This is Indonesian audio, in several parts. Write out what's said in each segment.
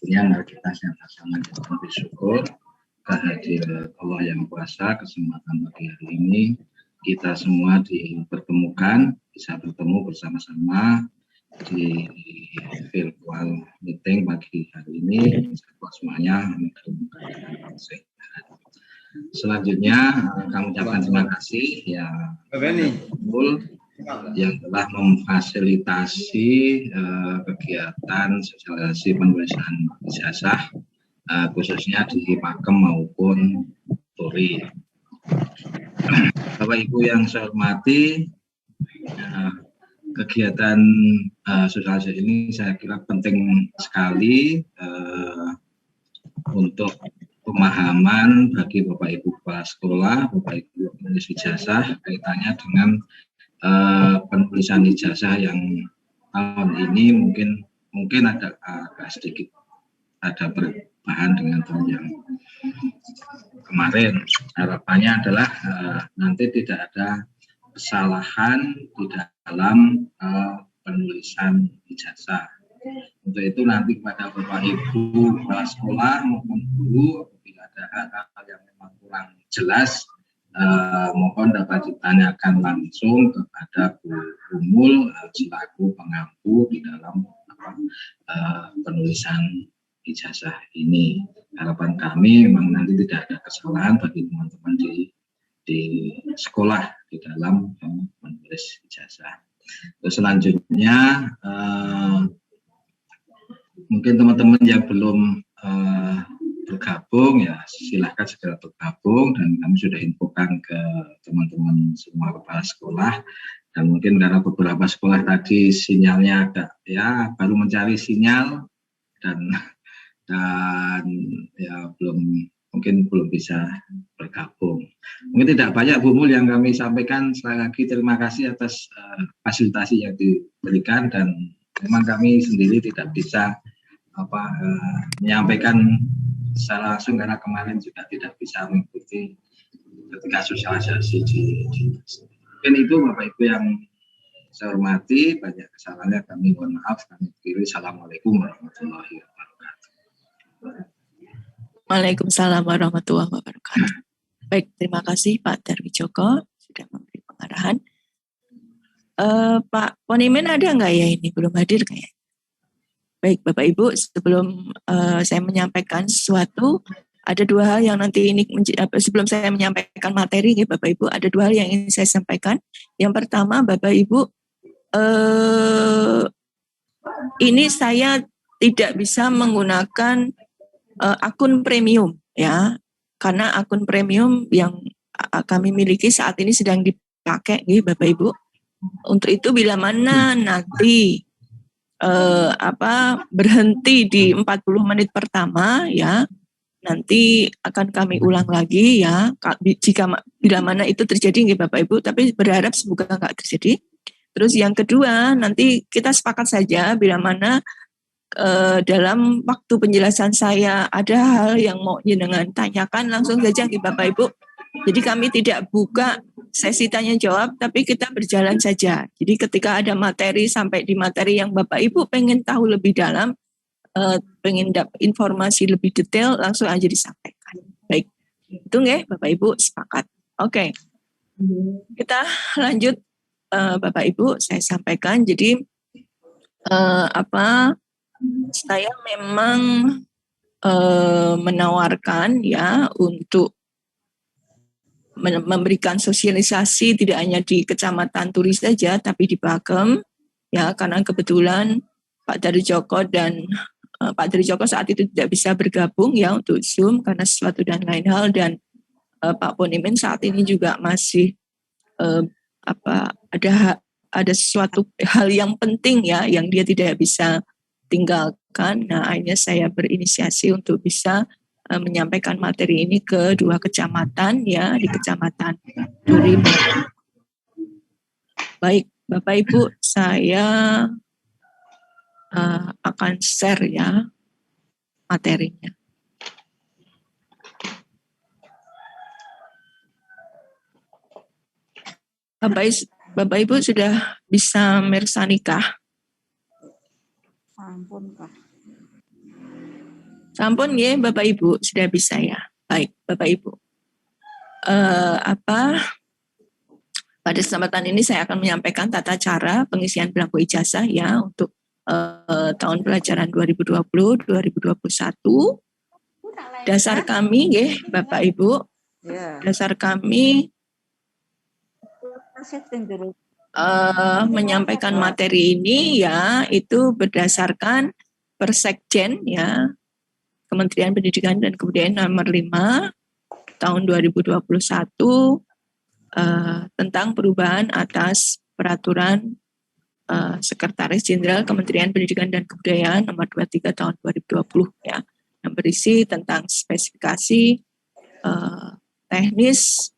tentunya mari kita sama-sama bersyukur kehadiran Allah yang kuasa, kesempatan pagi hari ini kita semua dipertemukan, bisa bertemu bersama-sama di virtual meeting pagi hari ini. Semuanya dalam sehat. Selanjutnya kami ucapkan terima kasih ya yang telah memfasilitasi kegiatan sosialisasi penulisan ijazah khususnya di Pakem maupun Polri. Bapak Ibu yang saya hormati, kegiatan sosialisasi ini saya kira penting sekali untuk pemahaman bagi Bapak Ibu kepala sekolah, Bapak Ibu penulis ijazah kaitannya dengan penulisan ijazah yang tahun ini mungkin ada sedikit ada perubahan dengan tahun yang kemarin. Harapannya adalah nanti tidak ada kesalahan di dalam penulisan ijazah. Untuk itu nanti kepada Bapak Ibu kepala sekolah maupun guru apabila ada hal-hal yang memang kurang jelas, mohon dapat ditanyakan langsung kepada Bu Umul selaku pengampu di dalam penulisan ijazah ini. Harapan kami memang nanti tidak ada kesalahan bagi teman-teman di sekolah di dalam menulis ijazah. Terus selanjutnya mungkin teman-teman yang belum bergabung ya silahkan segera bergabung, dan kami sudah infokan ke teman-teman semua kepala sekolah, dan mungkin karena beberapa sekolah tadi sinyalnya agak ya baru mencari sinyal dan ya mungkin belum bisa bergabung. Mungkin tidak banyak Bu Mul yang kami sampaikan. Sekali lagi terima kasih atas fasilitasi yang diberikan, dan memang kami sendiri tidak bisa menyampaikan secara langsung karena kemarin juga tidak bisa mengikuti ketika sosialisasi di mungkin itu Bapak Ibu yang saya hormati, banyak kesalahannya kami mohon maaf, kami kiri. Assalamualaikum warahmatullahi wabarakatuh. Waalaikumsalam warahmatullahi wabarakatuh. Baik, terima kasih Pak Darwi Joko sudah memberi pengarahan. Pak Ponimen ada nggak ya, ini belum hadir kayaknya? Baik Bapak Ibu, sebelum saya menyampaikan sesuatu, ada dua hal yang nanti ini sebelum saya menyampaikan materi ya Bapak Ibu, ada dua hal yang ingin saya sampaikan. Yang pertama Bapak Ibu, ini saya tidak bisa menggunakan akun premium ya, karena akun premium yang kami miliki saat ini sedang dipakai ya Bapak Ibu. Untuk itu bila mana nanti berhenti di 40 menit pertama ya, nanti akan kami ulang lagi ya, bila mana itu terjadi ya Bapak Ibu, tapi berharap semoga nggak terjadi. Terus yang kedua, nanti kita sepakat saja bila mana dalam waktu penjelasan saya ada hal yang mau jenengan tanyakan, langsung saja ya Bapak Ibu. Jadi kami tidak buka sesi tanya jawab, tapi kita berjalan saja. Jadi ketika ada materi sampai di materi yang Bapak Ibu pengen tahu lebih dalam, pengen dapat informasi lebih detail, langsung aja disampaikan. Baik, itu nggih Bapak Ibu sepakat. Oke, kita lanjut Bapak Ibu, saya sampaikan. Jadi saya memang menawarkan ya untuk memberikan sosialisasi tidak hanya di Kecamatan Turi saja, tapi di Pakem ya, karena kebetulan Pak Darwi Joko dan Pak Darwi Joko saat itu tidak bisa bergabung ya untuk Zoom karena sesuatu dan lain hal, dan Pak Ponimen saat ini juga masih ada sesuatu hal yang penting ya yang dia tidak bisa tinggalkan. Nah, akhirnya saya berinisiasi untuk bisa menyampaikan materi ini ke dua kecamatan ya, di Kecamatan Turi. Baik, Bapak Ibu, saya akan share ya materinya. Bapak Ibu sudah bisa mirsanikah? Ampun Kak. Sampun ya Bapak Ibu, sudah bisa ya. Baik Bapak Ibu. Pada kesempatan ini saya akan menyampaikan tata cara pengisian belangko ijazah ya untuk tahun pelajaran 2020-2021. Dasar kami ya Bapak Ibu. Dasar kami menyampaikan materi ini ya itu berdasarkan Persekjen ya Kementerian Pendidikan dan Kebudayaan nomor 5 tahun 2021 tentang perubahan atas peraturan Sekretaris Jenderal Kementerian Pendidikan dan Kebudayaan nomor 23 tahun 2020 ya yang berisi tentang spesifikasi teknis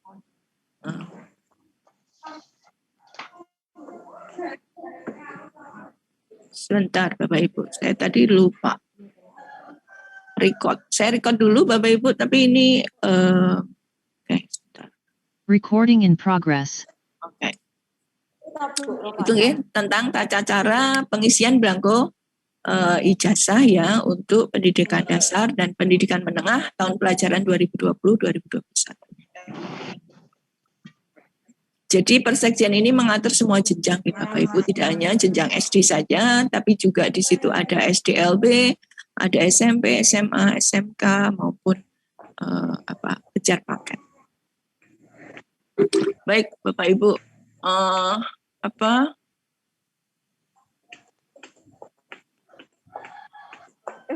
sebentar Bapak Ibu, saya tadi lupa record. Saya record dulu Bapak Ibu, tapi ini sebentar. Recording in progress. Oke. Itu ya tentang tata cara pengisian belangko ijazah ya untuk pendidikan dasar dan pendidikan menengah tahun pelajaran 2020-2021. Jadi Persekjen ini mengatur semua jenjang Bapak Ibu, tidak hanya jenjang SD saja, tapi juga di situ ada SDLB, ada SMP, SMA, SMK maupun kejar paket. Baik Bapak Ibu,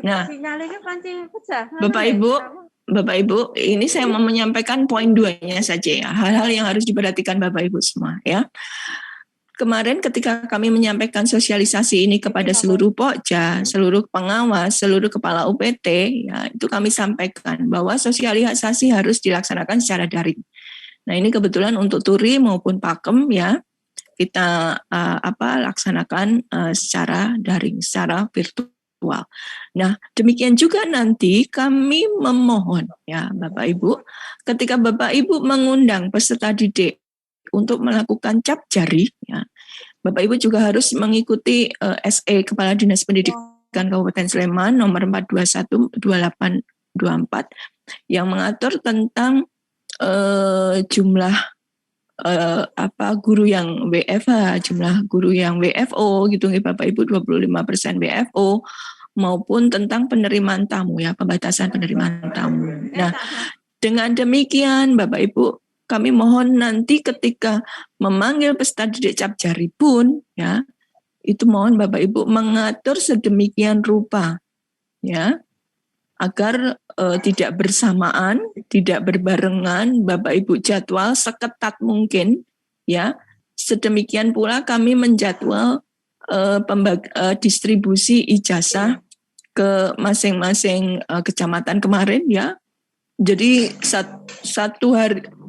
Nah, Bapak Ibu, ini saya mau menyampaikan poin 2-nya saja ya, hal-hal yang harus diperhatikan Bapak Ibu semua ya. Kemarin ketika kami menyampaikan sosialisasi ini kepada seluruh Pokja, seluruh pengawas, seluruh kepala UPT, ya itu kami sampaikan bahwa sosialisasi harus dilaksanakan secara daring. Nah ini kebetulan untuk Turi maupun Pakem ya kita laksanakan secara daring, secara virtual. Nah, demikian juga nanti kami memohon ya Bapak Ibu, ketika Bapak Ibu mengundang peserta didik untuk melakukan cap jari ya, Bapak Ibu juga harus mengikuti SE Kepala Dinas Pendidikan Kabupaten Sleman nomor 421/2824 yang mengatur tentang jumlah guru yang WFH, jumlah guru yang WFO gitu nih Bapak Ibu, 25% WFO maupun tentang penerimaan tamu ya, pembatasan penerimaan tamu. Nah, dengan demikian Bapak Ibu, kami mohon nanti ketika memanggil peserta didik cap jari pun ya, itu mohon Bapak Ibu mengatur sedemikian rupa ya, agar tidak bersamaan, tidak berbarengan Bapak Ibu jadwal seketat mungkin ya. Sedemikian pula kami menjadwal distribusi ijazah ke masing-masing kecamatan kemarin ya. Jadi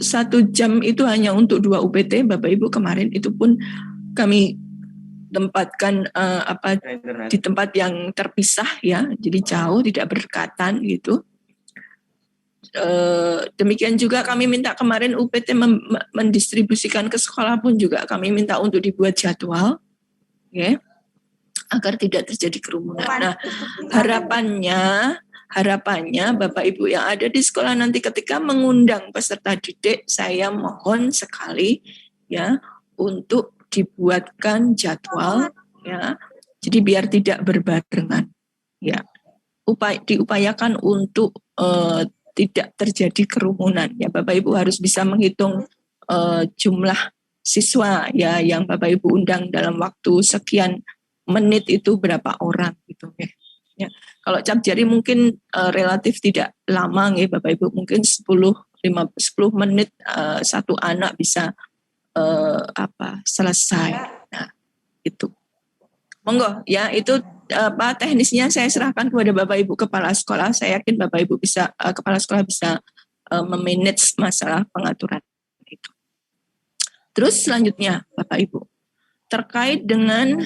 satu jam itu hanya untuk 2 UPT Bapak Ibu kemarin, itu pun kami tempatkan di tempat yang terpisah ya, jadi jauh tidak berdekatan gitu. Demikian juga kami minta kemarin UPT mendistribusikan ke sekolah pun juga kami minta untuk dibuat jadwal ya, agar tidak terjadi kerumunan. Nah, harapannya Bapak Ibu yang ada di sekolah nanti ketika mengundang peserta didik, saya mohon sekali ya untuk dibuatkan jadwal ya. Jadi biar tidak berbarengan ya. Diupayakan untuk tidak terjadi kerumunan ya. Bapak Ibu harus bisa menghitung jumlah siswa ya yang Bapak Ibu undang dalam waktu sekian menit itu berapa orang gitu ya. Ya. Kalau cap jari mungkin relatif tidak lama ya Bapak Ibu, mungkin 10 menit satu anak bisa selesai. Nah, itu. Monggo ya, itu teknisnya saya serahkan kepada Bapak Ibu kepala sekolah. Saya yakin Bapak Ibu bisa kepala sekolah bisa memanage masalah pengaturan itu. Terus selanjutnya Bapak Ibu, terkait dengan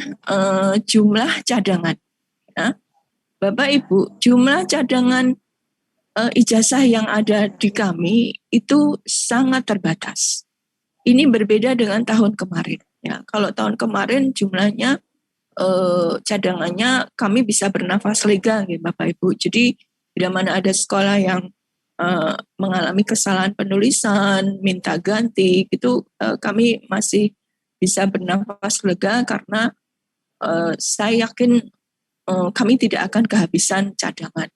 jumlah cadangan. Ya. Bapak Ibu, jumlah cadangan ijazah yang ada di kami itu sangat terbatas. Ini berbeda dengan tahun kemarin. Ya, kalau tahun kemarin jumlahnya cadangannya kami bisa bernafas lega, ya Bapak Ibu. Jadi Bila mana ada sekolah yang mengalami kesalahan penulisan, minta ganti, itu kami masih bisa bernafas lega karena saya yakin kami tidak akan kehabisan cadangan.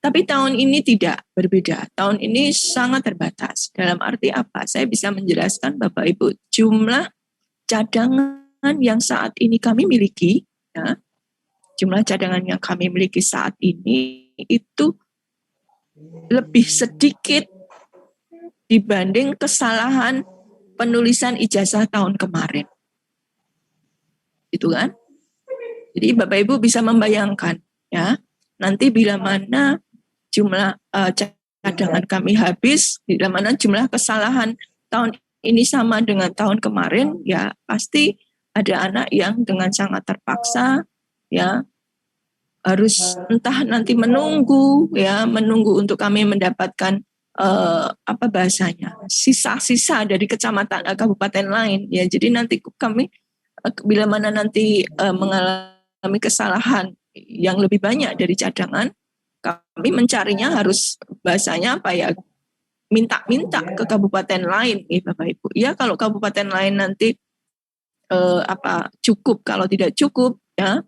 Tapi tahun ini tidak berbeda. Tahun ini sangat terbatas. Dalam arti apa? Saya bisa menjelaskan Bapak Ibu, jumlah cadangan yang saat ini kami miliki, ya, jumlah cadangan yang kami miliki saat ini itu lebih sedikit dibanding kesalahan penulisan ijazah tahun kemarin. Itu kan? Jadi Bapak Ibu bisa membayangkan, ya, nanti bila mana jumlah cadangan kami habis, bila mana jumlah kesalahan tahun ini sama dengan tahun kemarin, ya pasti ada anak yang dengan sangat terpaksa, ya harus entah nanti menunggu untuk kami mendapatkan apa bahasanya, sisa-sisa dari kecamatan kabupaten lain, ya. Jadi nanti kami bila mana nanti mengalami kesalahan yang lebih banyak dari cadangan, kami mencarinya harus bahasanya apa ya, minta ke kabupaten lain, Bapak Ibu. Ya kalau kabupaten lain nanti cukup, kalau tidak cukup, ya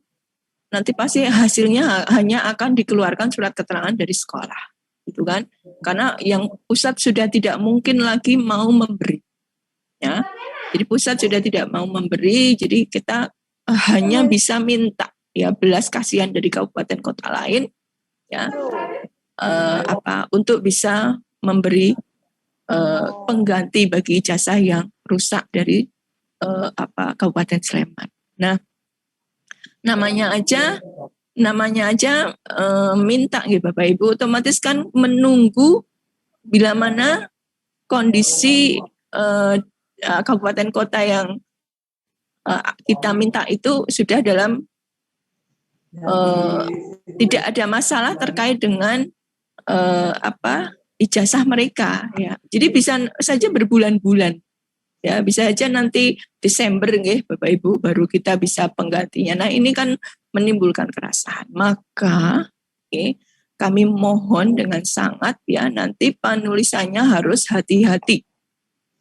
nanti pasti hasilnya hanya akan dikeluarkan surat keterangan dari sekolah, gitu kan? Karena yang pusat sudah tidak mungkin lagi mau memberi, ya. Jadi pusat sudah tidak mau memberi, jadi kita hanya bisa minta, ya, belas kasihan dari kabupaten kota lain, ya, untuk bisa memberi pengganti bagi ijazah yang rusak dari Kabupaten Sleman. Nah, namanya aja minta, gitu Bapak Ibu, otomatis kan menunggu bila mana kondisi kabupaten kota yang kita minta itu sudah dalam tidak ada masalah terkait dengan ijazah mereka, ya. Jadi bisa saja berbulan-bulan, ya, bisa saja nanti Desember Bapak Ibu baru kita bisa penggantinya. Nah, ini kan menimbulkan keresahan. Maka kami mohon dengan sangat, ya, nanti penulisannya harus hati-hati,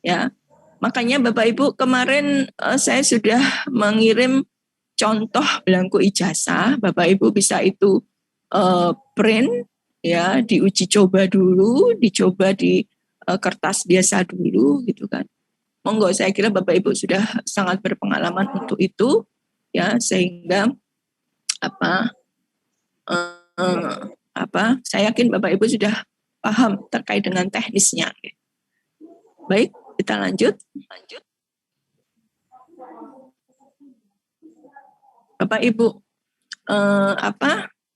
ya. Makanya Bapak Ibu kemarin saya sudah mengirim contoh belangko ijazah. Bapak Ibu bisa itu print, ya, diuji coba dulu, dicoba di kertas biasa dulu, gitu kan. Monggo, saya kira Bapak Ibu sudah sangat berpengalaman untuk itu, ya, sehingga saya yakin Bapak Ibu sudah paham terkait dengan teknisnya. Baik, kita lanjut. Bapak Ibu,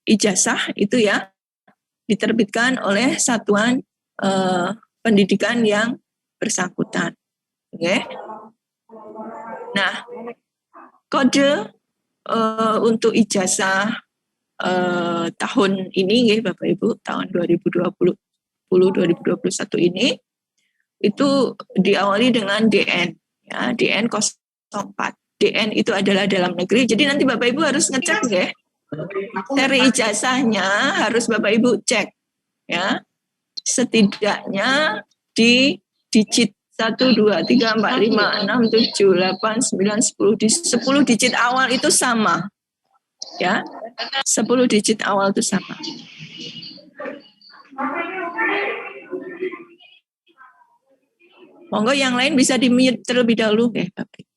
ijazah itu, ya, diterbitkan oleh satuan pendidikan yang bersangkutan. Oke. Nah, kode untuk ijazah tahun ini, Bapak Ibu, tahun 2020-2021 ini itu diawali dengan DN, ya, DN 04. DN itu adalah dalam negeri. Jadi nanti Bapak Ibu harus ngecek, ya. Seri ijazahnya harus Bapak Ibu cek, ya. Setidaknya di digit 1, 2, 3, 4, 5, 6, 7, 8, 9, 10. Di 10 digit awal itu sama, ya. 10 digit awal itu sama. Monggo yang lain bisa di-mute terlebih dahulu, Bapak.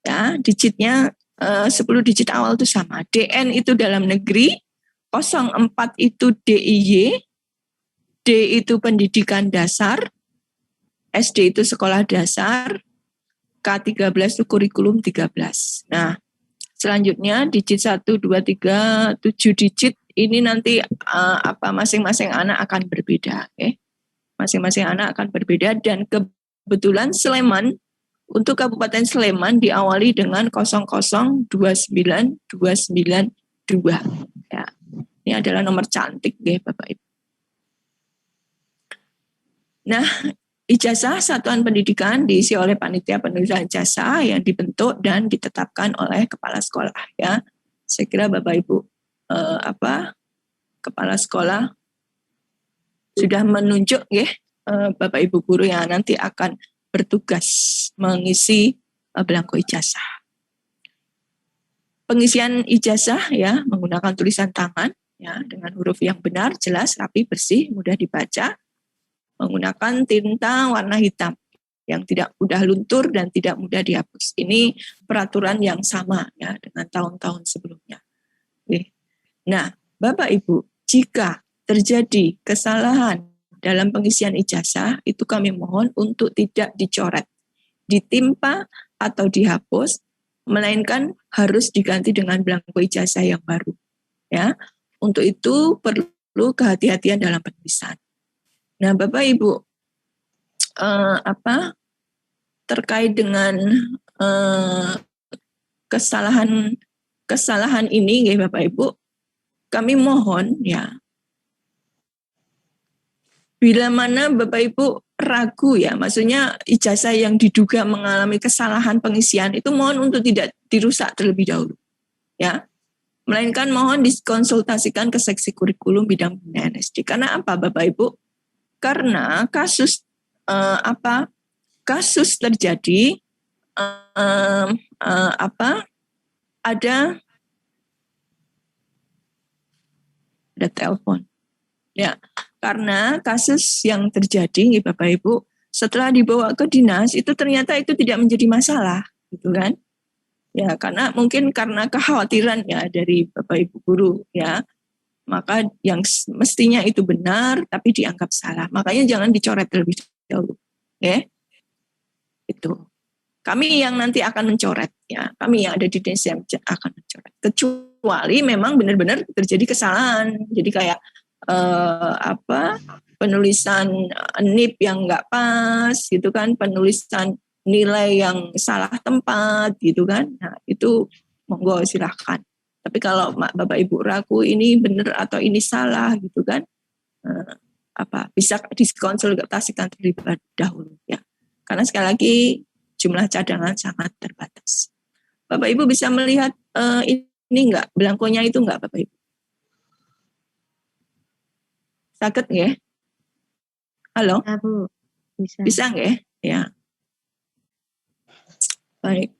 Ya, digitnya 10 digit awal itu sama. DN itu dalam negeri, 04 itu DIY, D itu pendidikan dasar, SD itu sekolah dasar, K13 itu kurikulum 13. Nah, selanjutnya digit 1, 2, 3, 7 digit ini nanti masing-masing anak akan berbeda, Masing-masing anak akan berbeda, dan kebetulan Sleman, untuk Kabupaten Sleman diawali dengan 0029292. Ya. Ini adalah nomor cantik, Bapak Ibu. Nah, ijazah satuan pendidikan diisi oleh panitia penulisan ijazah yang dibentuk dan ditetapkan oleh kepala sekolah, ya. Saya kira Bapak Ibu kepala sekolah sudah menunjuk ya Bapak Ibu guru yang nanti akan bertugas mengisi belangko ijazah. Pengisian ijazah ya menggunakan tulisan tangan ya dengan huruf yang benar, jelas, rapi, bersih, mudah dibaca, menggunakan tinta warna hitam yang tidak mudah luntur dan tidak mudah dihapus. Ini peraturan yang sama ya dengan tahun-tahun sebelumnya. Oke. Nah, Bapak Ibu, jika terjadi kesalahan dalam pengisian ijazah, itu kami mohon untuk tidak dicoret, ditimpa atau dihapus, melainkan harus diganti dengan belangko ijazah yang baru. Ya, untuk itu perlu kehati-hatian dalam penulisan. Nah, Bapak Ibu, terkait dengan kesalahan ini, ya Bapak Ibu, kami mohon ya, bila mana Bapak Ibu ragu ya, maksudnya ijazah yang diduga mengalami kesalahan pengisian itu mohon untuk tidak dirusak terlebih dahulu, ya. Melainkan mohon dikonsultasikan ke seksi kurikulum bidang pembinaan SD. Karena apa, Bapak Ibu? Karena kasus kasus terjadi ada telepon, ya. Karena kasus yang terjadi, Bapak Ibu, setelah dibawa ke dinas itu ternyata itu tidak menjadi masalah, gitu kan? Ya, karena mungkin karena kekhawatiran ya dari Bapak Ibu guru ya, maka yang mestinya itu benar tapi dianggap salah. Makanya jangan dicoret terlebih dahulu, ya. Itu. Kami yang nanti akan mencoret ya, kami yang ada di dinas yang akan mencoret. Kecuali memang benar-benar terjadi kesalahan. Jadi kayak penulisan NIP yang nggak pas gitu kan, penulisan nilai yang salah tempat gitu kan. Nah, itu monggo silahkan. Tapi kalau Bapak Ibu ragu ini benar atau ini salah gitu kan, bisa dikonsultasikan terlebih dahulu ya. Karena sekali lagi jumlah cadangan sangat terbatas. Bapak Ibu bisa melihat ini enggak, belangkonya itu enggak Bapak Ibu? Sakit nggih? Halo? Ya, Bu. Bisa. Bisa nggih? Ya. Baik.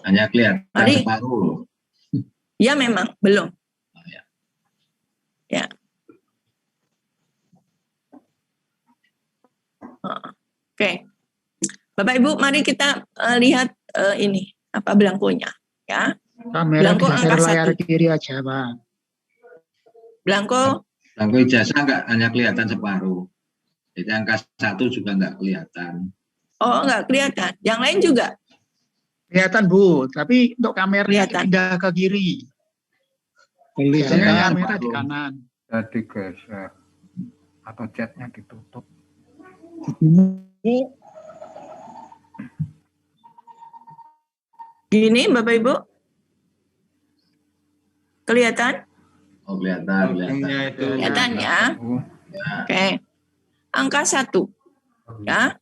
Hanya kelihatan Mari. separuh. Ya memang, belum. Oh, ya. Ya. Oke. Bapak Ibu, mari kita lihat ini, belangkonya. Ya. Kamera Belangko geser angka layar 1. kiri aja, Pak. Belangko Ijazah enggak hanya kelihatan separuh. Jadi angka 1 juga enggak kelihatan. Oh, enggak kelihatan. Yang lain juga? Kelihatan, Bu. Tapi untuk kamera Kelihatan. pindah ke kiri. Biasanya kamera di kanan. Jadi geser. Atau chatnya ditutup. Gini Bapak Ibu? Kelihatan? Oh, kelihatan. Kelihatan ya. Oke. Angka 1. Ya.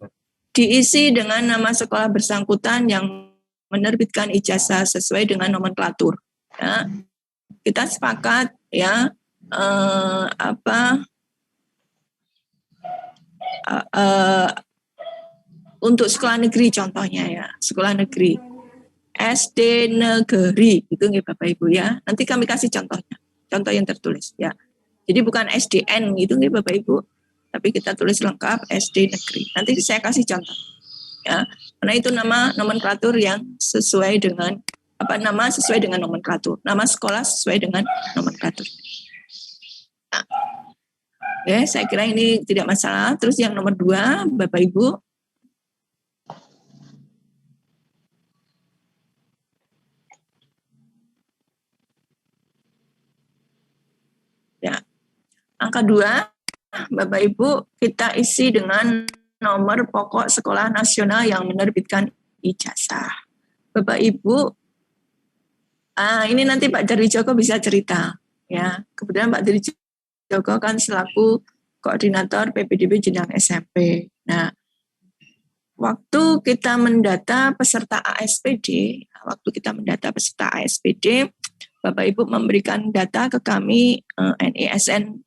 Diisi dengan nama sekolah bersangkutan yang menerbitkan ijazah sesuai dengan nomenklatur. Ya. Kita sepakat ya untuk sekolah negeri contohnya ya, sekolah negeri SD negeri itu nggih Bapak Ibu ya. Nanti kami kasih contohnya, contoh yang tertulis ya. Jadi bukan SDN gitu nggih Bapak Ibu, tapi kita tulis lengkap SD negeri. Nanti saya kasih contoh ya. Karena itu nama nomenklatur yang sesuai dengan nama sesuai dengan nomenklatur, nama sekolah sesuai dengan nomenklatur. Nah, ya, saya kira ini tidak masalah. Terus yang nomor 2, Bapak Ibu. Ya. Angka 2, Bapak Ibu, kita isi dengan nomor pokok sekolah nasional yang menerbitkan ijazah. Bapak Ibu, ini nanti Pak Darwijoko bisa cerita. Ya, kemudian Pak Darwijoko kan selaku koordinator PPDB jenjang SMP. Nah, waktu kita mendata peserta ASPD, Bapak Ibu memberikan data ke kami NISN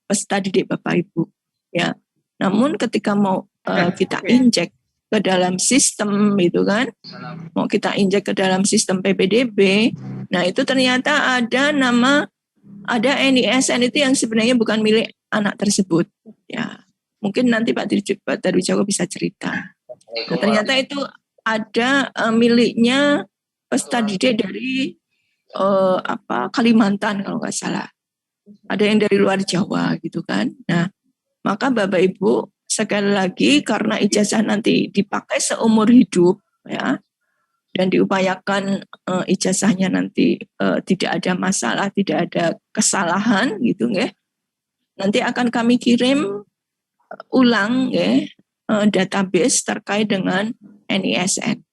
peserta didik Bapak Ibu ya. Namun ketika mau kita injek ke dalam sistem itu kan, mau kita injek ke dalam sistem PPDB, nah itu ternyata ada NISN itu yang sebenarnya bukan milik anak tersebut ya. Mungkin nanti Pak Darwijoko bisa cerita. Nah, ternyata itu ada miliknya peserta didik dari Kalimantan kalau nggak salah. Ada yang dari luar Jawa gitu kan. Nah, maka Bapak Ibu sekali lagi karena ijazah nanti dipakai seumur hidup ya, dan diupayakan ijazahnya nanti tidak ada masalah, tidak ada kesalahan gitu ya. Nanti akan kami kirim ulang ya database terkait dengan NISN.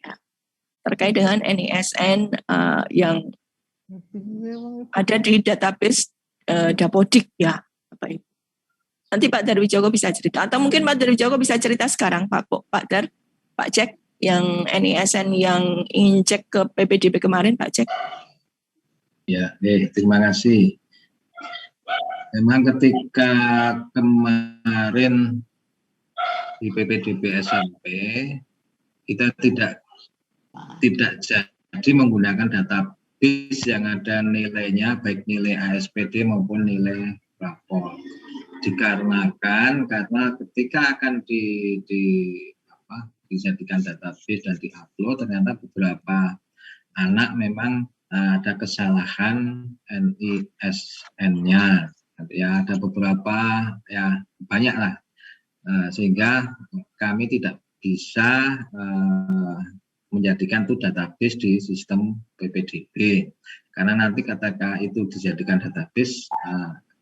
Ya. Terkait dengan NISN yang ada di database Dapodik ya, Bapak Ibu. Nanti Pak Darwijoko bisa cerita, atau mungkin Pak Darwijoko bisa cerita sekarang, Pak Cek, yang NISN yang ingin cek ke PPDB kemarin, Pak Cek. Ya, terima kasih. Memang ketika kemarin di PPDB SMP kita tidak jadi menggunakan database yang ada nilainya baik nilai ASPD maupun nilai rapor. Dikarenakan karena ketika akan dijadikan database dan diupload, ternyata beberapa anak memang ada kesalahan NISN-nya. Ya, ada beberapa, ya banyak lah, sehingga kami tidak bisa menjadikan itu database di sistem PPDB, karena nanti ketika itu dijadikan database,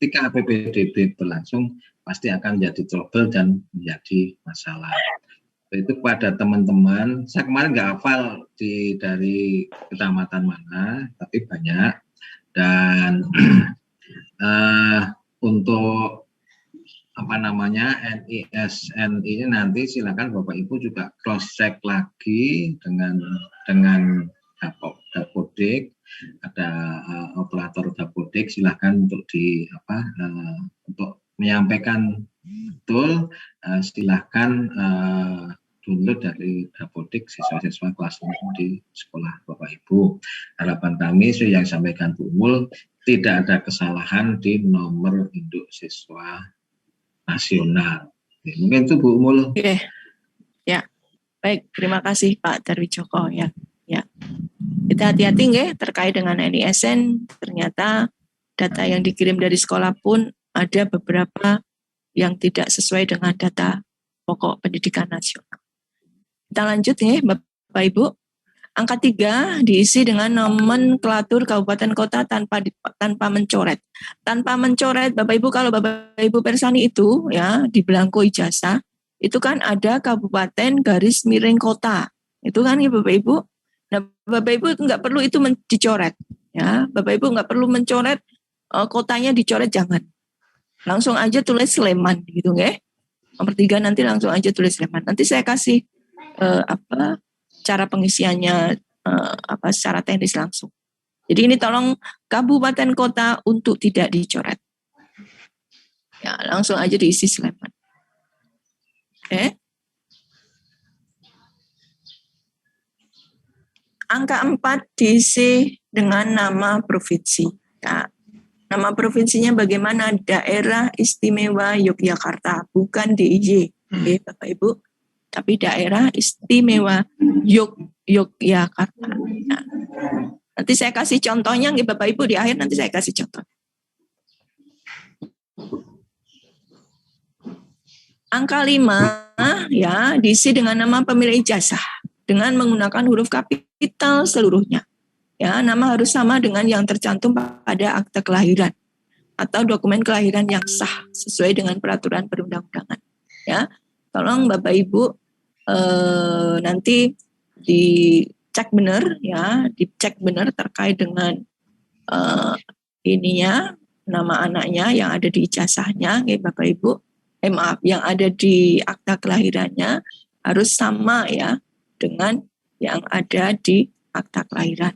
ketika PPDB berlangsung pasti akan menjadi trouble dan menjadi masalah. Itu kepada teman-teman, saya kemarin nggak hafal dari kecamatan mana, tapi banyak, dan untuk NISN ini nanti silakan Bapak Ibu juga cross check lagi dengan Dapodik, ada operator Dapodik, silakan untuk untuk menyampaikan betul, silakan download dari Dapodik siswa-siswa kelas 6 di sekolah Bapak Ibu. Harapan kami yang sampaikan Bu Mul, tidak ada kesalahan di nomor induk siswa nasional. Mungkin itu Bu Mul. Oke. Ya. Baik, terima kasih Pak Darwijoko ya. Ya. Kita hati-hati nggih terkait dengan NISN, ternyata data yang dikirim dari sekolah pun ada beberapa yang tidak sesuai dengan data pokok pendidikan nasional. Kita lanjut nih Bapak Ibu. Angka 3 diisi dengan nomenklatur kabupaten kota tanpa mencoret. Tanpa mencoret, Bapak Ibu, kalau Bapak Ibu persani itu ya di belangko ijazah, itu kan ada kabupaten garis miring kota. Itu kan ya Bapak Ibu. Nah, Bapak Ibu nggak perlu itu dicoret. Ya, Bapak Ibu nggak perlu mencoret kotanya, dicoret jangan. Langsung aja tulis Sleman gitu nggih. Nomor 3 nanti langsung aja tulis Sleman. Nanti saya kasih cara pengisiannya secara teknis langsung. Jadi ini tolong kabupaten kota untuk tidak dicoret. Ya, langsung aja diisi Sleman. Oke. Angka 4 diisi dengan nama provinsi. Ya. Nama provinsinya bagaimana? Daerah Istimewa Yogyakarta, bukan DIY. Oke, Bapak Ibu. Tapi Daerah Istimewa Yogyakarta. Nah, nanti saya kasih contohnya, Bapak Ibu, di akhir nanti saya kasih contoh. Angka 5 ya diisi dengan nama pemilik ijazah dengan menggunakan huruf kapital seluruhnya. Ya, nama harus sama dengan yang tercantum pada akte kelahiran atau dokumen kelahiran yang sah sesuai dengan peraturan perundang-undangan. Ya, tolong Bapak Ibu nanti dicek benar ya, dicek benar terkait dengan nama anaknya yang ada di ijazahnya, ya Bapak Ibu. Yang ada di akta kelahirannya harus sama ya dengan yang ada di akta kelahiran.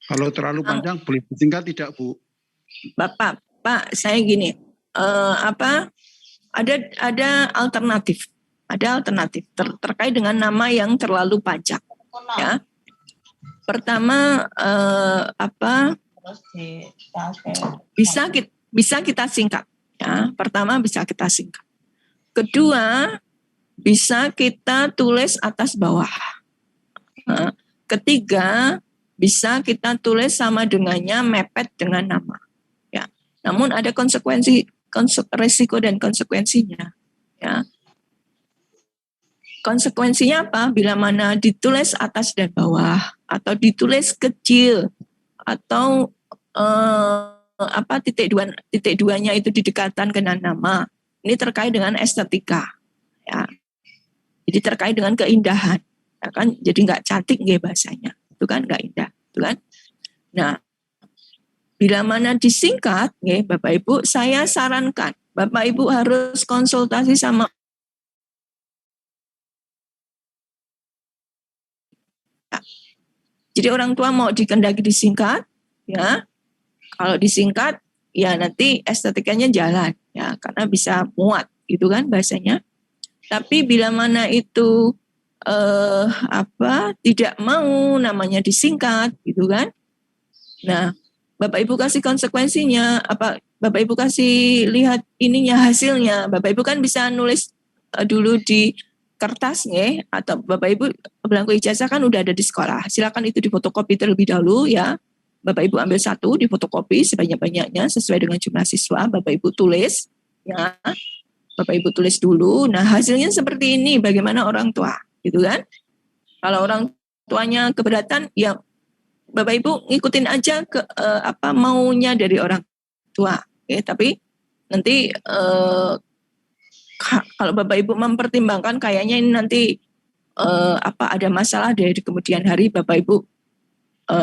Kalau terlalu panjang boleh disingkat tidak, Bu? Pak, saya gini, ada alternatif, terkait dengan nama yang terlalu panjang, ya. Pertama, bisa kita singkat, ya. Pertama bisa kita singkat. Kedua, bisa kita tulis atas bawah. Ketiga, bisa kita tulis sama dengannya mepet dengan nama. Ya. Namun ada resiko dan konsekuensinya. Ya. Konsekuensinya apa? Bila mana ditulis atas dan bawah, atau ditulis kecil, atau titik duanya itu didekatkan dengan nama. Ini terkait dengan estetika. Ya. Jadi terkait dengan keindahan. Ya kan? Jadi nggak cantik nggih bahasanya. Itu kan nggak indah, itu kan. Nah, bila mana disingkat, nggih, Bapak Ibu, saya sarankan Bapak Ibu harus konsultasi sama. Jadi orang tua mau dikendaki disingkat, ya. Kalau disingkat, ya nanti estetikanya jalan, ya, karena bisa muat, gitu kan bahasanya. Tapi bila mana itu tidak mau namanya disingkat, gitu kan. Nah, Bapak Ibu kasih konsekuensinya, Bapak Ibu kasih lihat hasilnya. Bapak Ibu kan bisa nulis dulu di kertas nggih, atau Bapak Ibu belangko ijazah kan udah ada di sekolah. Silakan itu difotokopi terlebih dahulu, ya. Bapak Ibu ambil satu, difotokopi sebanyak-banyaknya sesuai dengan jumlah siswa. Bapak Ibu tulis, ya. Bapak Ibu tulis dulu. Nah, hasilnya seperti ini, bagaimana orang tua, gitu kan? Kalau orang tuanya keberatan, ya Bapak Ibu ngikutin aja maunya dari orang tua. Oke, tapi nanti kalau Bapak Ibu mempertimbangkan kayaknya ini nanti ada masalah dari kemudian hari, Bapak Ibu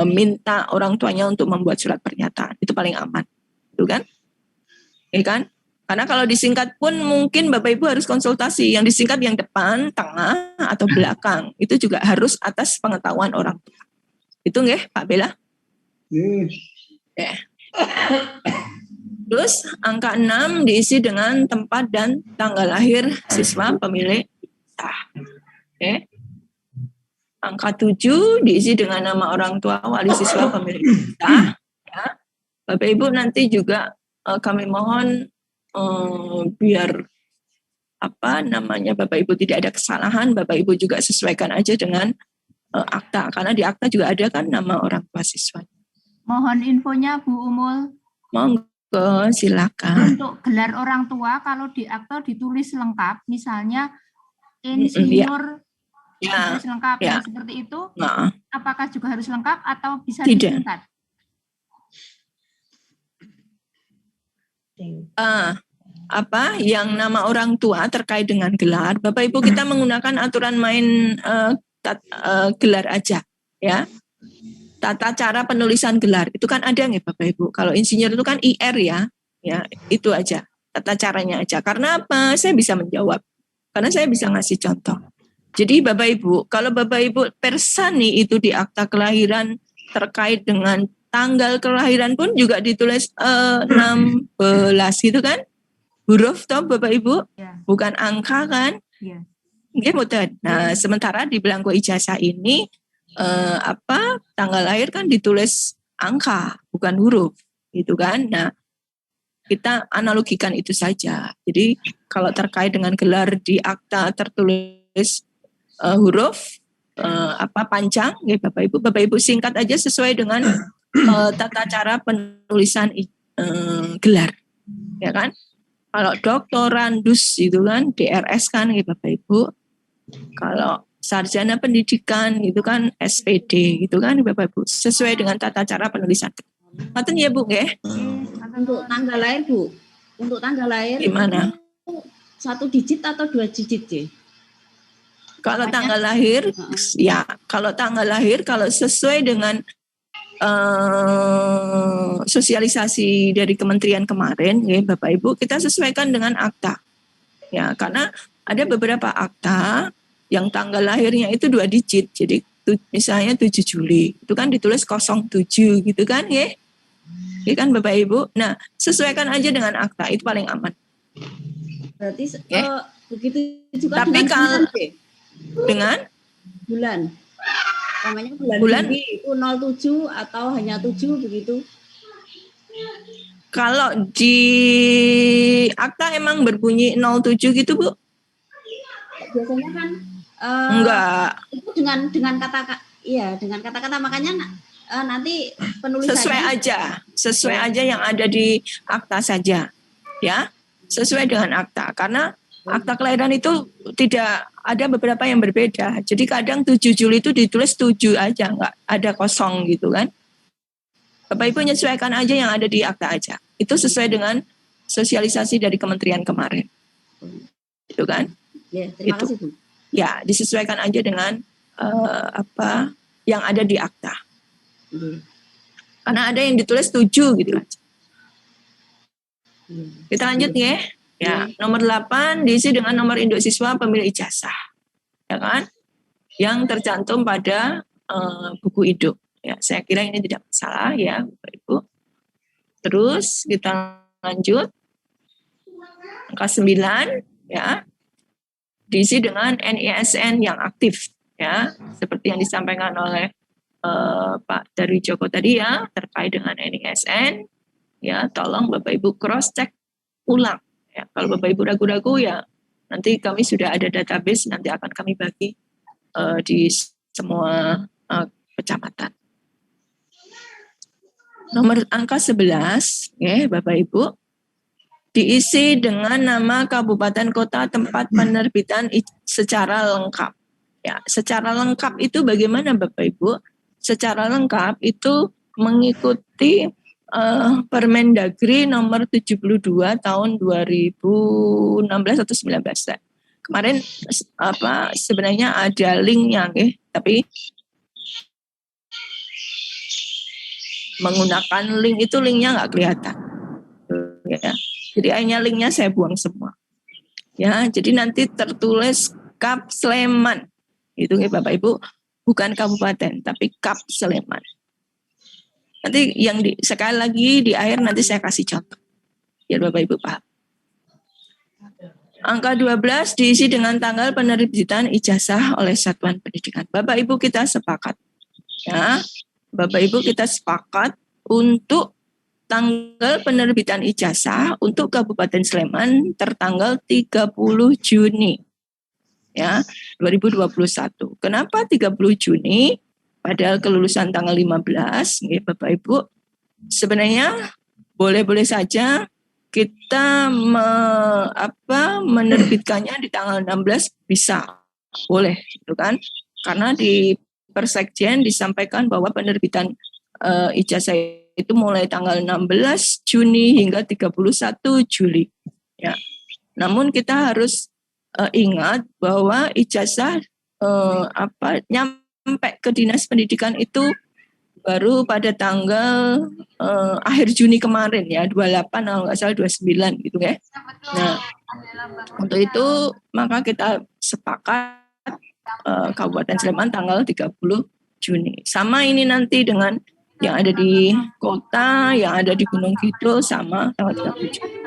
minta orang tuanya untuk membuat surat pernyataan. Itu paling aman, gitu kan? Oke kan? Karena kalau disingkat pun mungkin Bapak Ibu harus konsultasi. Yang disingkat yang depan, tengah, atau belakang. Itu juga harus atas pengetahuan orang tua. Itu nggih, Pak Bella? Terus angka 6 diisi dengan tempat dan tanggal lahir siswa pemilik ijazah. Oke. Angka 7 diisi dengan nama orang tua wali siswa pemilik ijazah. Ya. Bapak Ibu nanti juga kami mohon biar Bapak Ibu tidak ada kesalahan, Bapak Ibu juga sesuaikan aja dengan akta, karena di akta juga ada kan nama orang tua siswa. Mohon infonya Bu Umul. Monggo, silakan. Untuk gelar orang tua kalau di akta ditulis lengkap, misalnya insinyur harus lengkap, ya. Seperti itu. Nah. Apakah juga harus lengkap atau bisa disingkat? Yang nama orang tua terkait dengan gelar, Bapak Ibu kita menggunakan aturan main gelar aja, ya. Tata cara penulisan gelar itu kan ada nih Bapak Ibu. Kalau insinyur itu kan IR, ya itu aja tata caranya aja. Karena apa? Saya bisa menjawab, karena saya bisa ngasih contoh. Jadi Bapak Ibu, kalau Bapak Ibu persani itu di akta kelahiran terkait dengan tanggal kelahiran pun juga ditulis 16 gitu kan? Huruf toh Bapak Ibu, bukan angka kan? Nggih mboten. Nah, sementara di belangko ijazah ini tanggal lahir kan ditulis angka, bukan huruf, gitu kan? Nah, kita analogikan itu saja. Jadi kalau terkait dengan gelar di akta tertulis huruf panjang, ya Bapak Ibu singkat aja sesuai dengan tata cara penulisan gelar, ya kan? Kalau doktorandus itu kan DRS kan, ya Bapak Ibu. Kalau sarjana pendidikan itu kan SPD gitu kan, Bapak Ibu. Sesuai dengan tata cara penulisan. Ngoten ya Bu, nggih? Untuk tanggal lahir Bu, untuk tanggal lahir gimana? 1 digit atau 2 digit sih? Kalau tanggal lahir, ya kalau tanggal lahir kalau sesuai dengan sosialisasi dari kementerian kemarin, ya Bapak Ibu, kita sesuaikan dengan akta. Ya, karena ada beberapa akta yang tanggal lahirnya itu 2 digit. Jadi misalnya 7 Juli, itu kan ditulis 07 gitu kan ya? Ya kan Bapak Ibu. Nah, sesuaikan aja dengan akta, itu paling aman. Berarti Ya. begitu juga Tapi dengan kalau bulan, B. dengan Bulan. Namanya bulan, Bulan. Juli itu 07 atau hanya 7 begitu. kalau di akta emang berbunyi 07 gitu Bu? Biasanya kan Enggak. itu dengan kata-kata makanya nanti penulisannya Sesuai aja yang ada di akta saja, ya, sesuai dengan akta. Karena akta kelahiran itu tidak ada beberapa yang berbeda. Jadi kadang 7 Juli itu ditulis 7 aja, nggak ada kosong gitu kan. Bapak Ibu menyesuaikan aja yang ada di akta aja. Itu sesuai dengan sosialisasi dari kementerian kemarin, itu kan? Ya, terima Itu. kasih Bu. Ya, disesuaikan aja dengan apa yang ada di akta. Karena ada yang ditulis 7 gitu kan. Kita lanjut ya. Ya, nomor 8 diisi dengan nomor induk siswa pemilik ijazah. Ya kan? Yang tercantum pada buku induk. Ya, saya kira ini tidak masalah ya, Bapak Ibu. Terus kita lanjut. Angka 9 ya. Diisi dengan NISN yang aktif ya, seperti yang disampaikan oleh Pak Dari Joko tadi ya, terkait dengan NISN ya, tolong Bapak Ibu cross check ulang ya. Kalau Bapak Ibu ragu-ragu ya, nanti kami sudah ada database, nanti akan kami bagi di semua kecamatan. Nomor angka 11 ya Bapak Ibu, diisi dengan nama kabupaten kota tempat penerbitan secara lengkap. Ya, secara lengkap itu bagaimana Bapak Ibu? Secara lengkap itu mengikuti Permendagri nomor 72 tahun 2016 atau 19. Kemarin sebenarnya ada linknya, tapi menggunakan link itu linknya nggak kelihatan. Ya. Jadi akhirnya linknya saya buang semua. Ya, jadi nanti tertulis Kap Sleman. Itu ya Bapak Ibu, bukan kabupaten, tapi Kap Sleman. Nanti yang sekali lagi di akhir nanti saya kasih contoh. Biar Bapak Ibu paham. Angka 12 diisi dengan tanggal penerbitan ijazah oleh satuan pendidikan. Bapak Ibu kita sepakat. Ya, Bapak Ibu kita sepakat untuk tanggal penerbitan ijazah untuk Kabupaten Sleman tertanggal 30 Juni ya 2021. Kenapa 30 Juni? Padahal kelulusan tanggal 15, ya Bapak Ibu. Sebenarnya boleh-boleh saja kita menerbitkannya di tanggal 16 bisa. Boleh, gitu kan? Karena di Persekjen disampaikan bahwa penerbitan ijazah itu mulai tanggal 16 Juni hingga 31 Juli. Ya. Namun kita harus ingat bahwa ijazah nyampe ke Dinas Pendidikan itu baru pada tanggal akhir Juni kemarin ya, 28 kalau nggak salah 29 gitu ya. Nah, untuk itu maka kita sepakat Kabupaten Sleman tanggal 30 Juni. Sama ini nanti dengan yang ada di kota, yang ada di Gunung Kidul sama tanggal 30 Juni.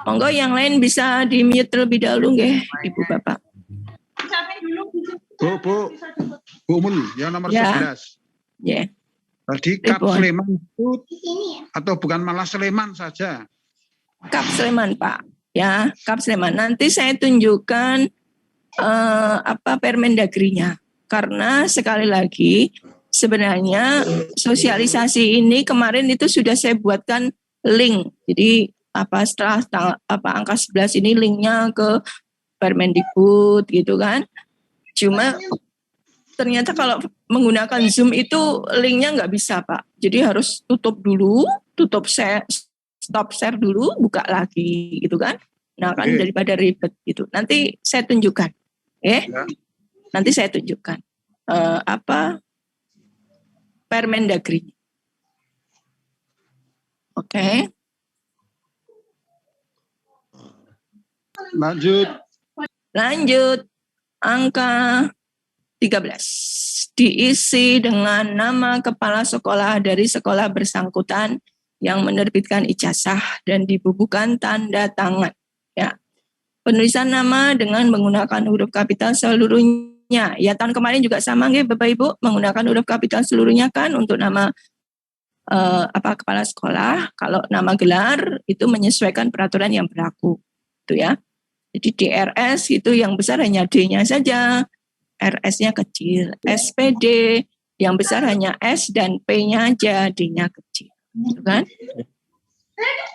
Monggo yang lain bisa di-mute terlebih dahulu nggih, Ibu Bapak. Bu Umul, yang nomor Ya. 11. Ya. Tadi Kap Sleman itu atau bukan malah Sleman saja? Kap Sleman, Pak. Ya, Kap Sleman. Nanti saya tunjukkan Permendagrinya. Karena sekali lagi sebenarnya sosialisasi ini kemarin itu sudah saya buatkan link. Jadi setelah angka 11 ini linknya ke Permendikbud gitu kan. Cuma ternyata kalau menggunakan Zoom itu linknya nggak bisa Pak. Jadi harus tutup dulu, stop share dulu, buka lagi gitu kan. Nah kan daripada ribet gitu. Nanti saya tunjukkan. Ya. Nanti saya tunjukkan Permendagri. Oke. Lanjut. angka 13 diisi dengan nama kepala sekolah dari sekolah bersangkutan yang menerbitkan ijazah dan dibubuhkan tanda tangan. Ya. Penulisan nama dengan menggunakan huruf kapital seluruhnya. Ya, tahun kemarin juga sama nggih Bapak Ibu, menggunakan huruf kapital seluruhnya kan untuk nama kepala sekolah. Kalau nama gelar itu menyesuaikan peraturan yang berlaku. Itu ya. Jadi DRS itu yang besar hanya D-nya saja, RS-nya kecil. SPD yang besar hanya S dan P-nya aja, D-nya kecil. Gitu kan?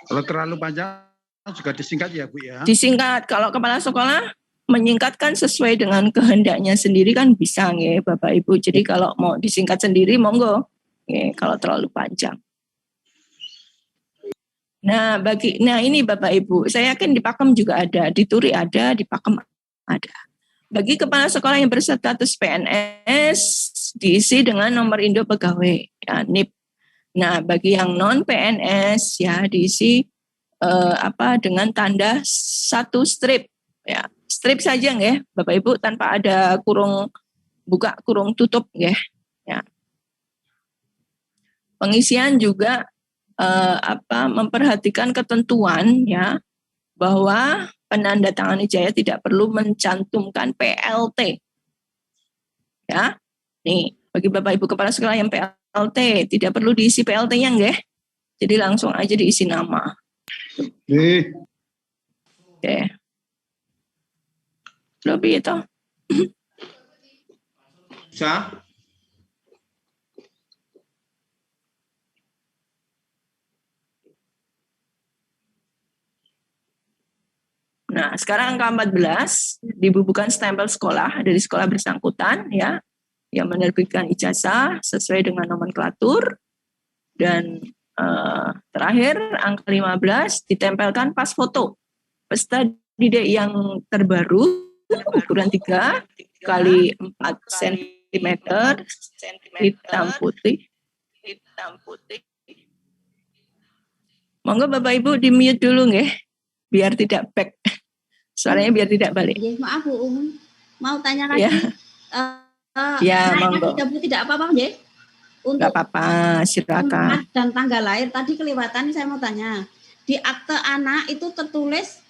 Kalau terlalu panjang juga disingkat ya Bu ya. Disingkat. Kalau kepala sekolah menyingkatkan sesuai dengan kehendaknya sendiri kan bisa nggih Bapak Ibu. Jadi kalau mau disingkat sendiri monggo. Nggih, kalau terlalu panjang. Nah, ini Bapak Ibu, saya yakin di Pakem juga ada, di Turi ada, di Pakem ada. Bagi kepala sekolah yang berstatus PNS diisi dengan nomor induk pegawai, ya, NIP. Nah, bagi yang non PNS ya diisi dengan tanda satu strip, ya, strip saja nggih, Bapak Ibu, tanpa ada kurung buka, kurung tutup nggih. Ya. Pengisian juga memperhatikan ketentuan ya bahwa penandatangan ijazah tidak perlu mencantumkan PLT. Ya. Nih, bagi Bapak Ibu kepala sekolah yang PLT tidak perlu diisi PLT-nya nggih. Jadi langsung aja diisi nama. Oke. Lebih itu. Bisa. Nah, sekarang angka 14 dibubuhkan stempel sekolah dari sekolah bersangkutan ya yang menerbitkan ijazah sesuai dengan nomenklatur, dan terakhir angka 15 ditempelkan pas foto peserta didik yang terbaru ukuran 3 kali 4 cm hitam putih. Monggo Bapak Ibu di mute dulu nggih biar tidak back. Suaranya biar tidak balik. Maaf Bu, mau tanya lagi. Ya, monggo. Tidak apa-apa, nggih. Untuk nggak apa-apa, silakan. Dan tanggal lahir tadi kelewatan, saya mau tanya. Di akte anak itu tertulis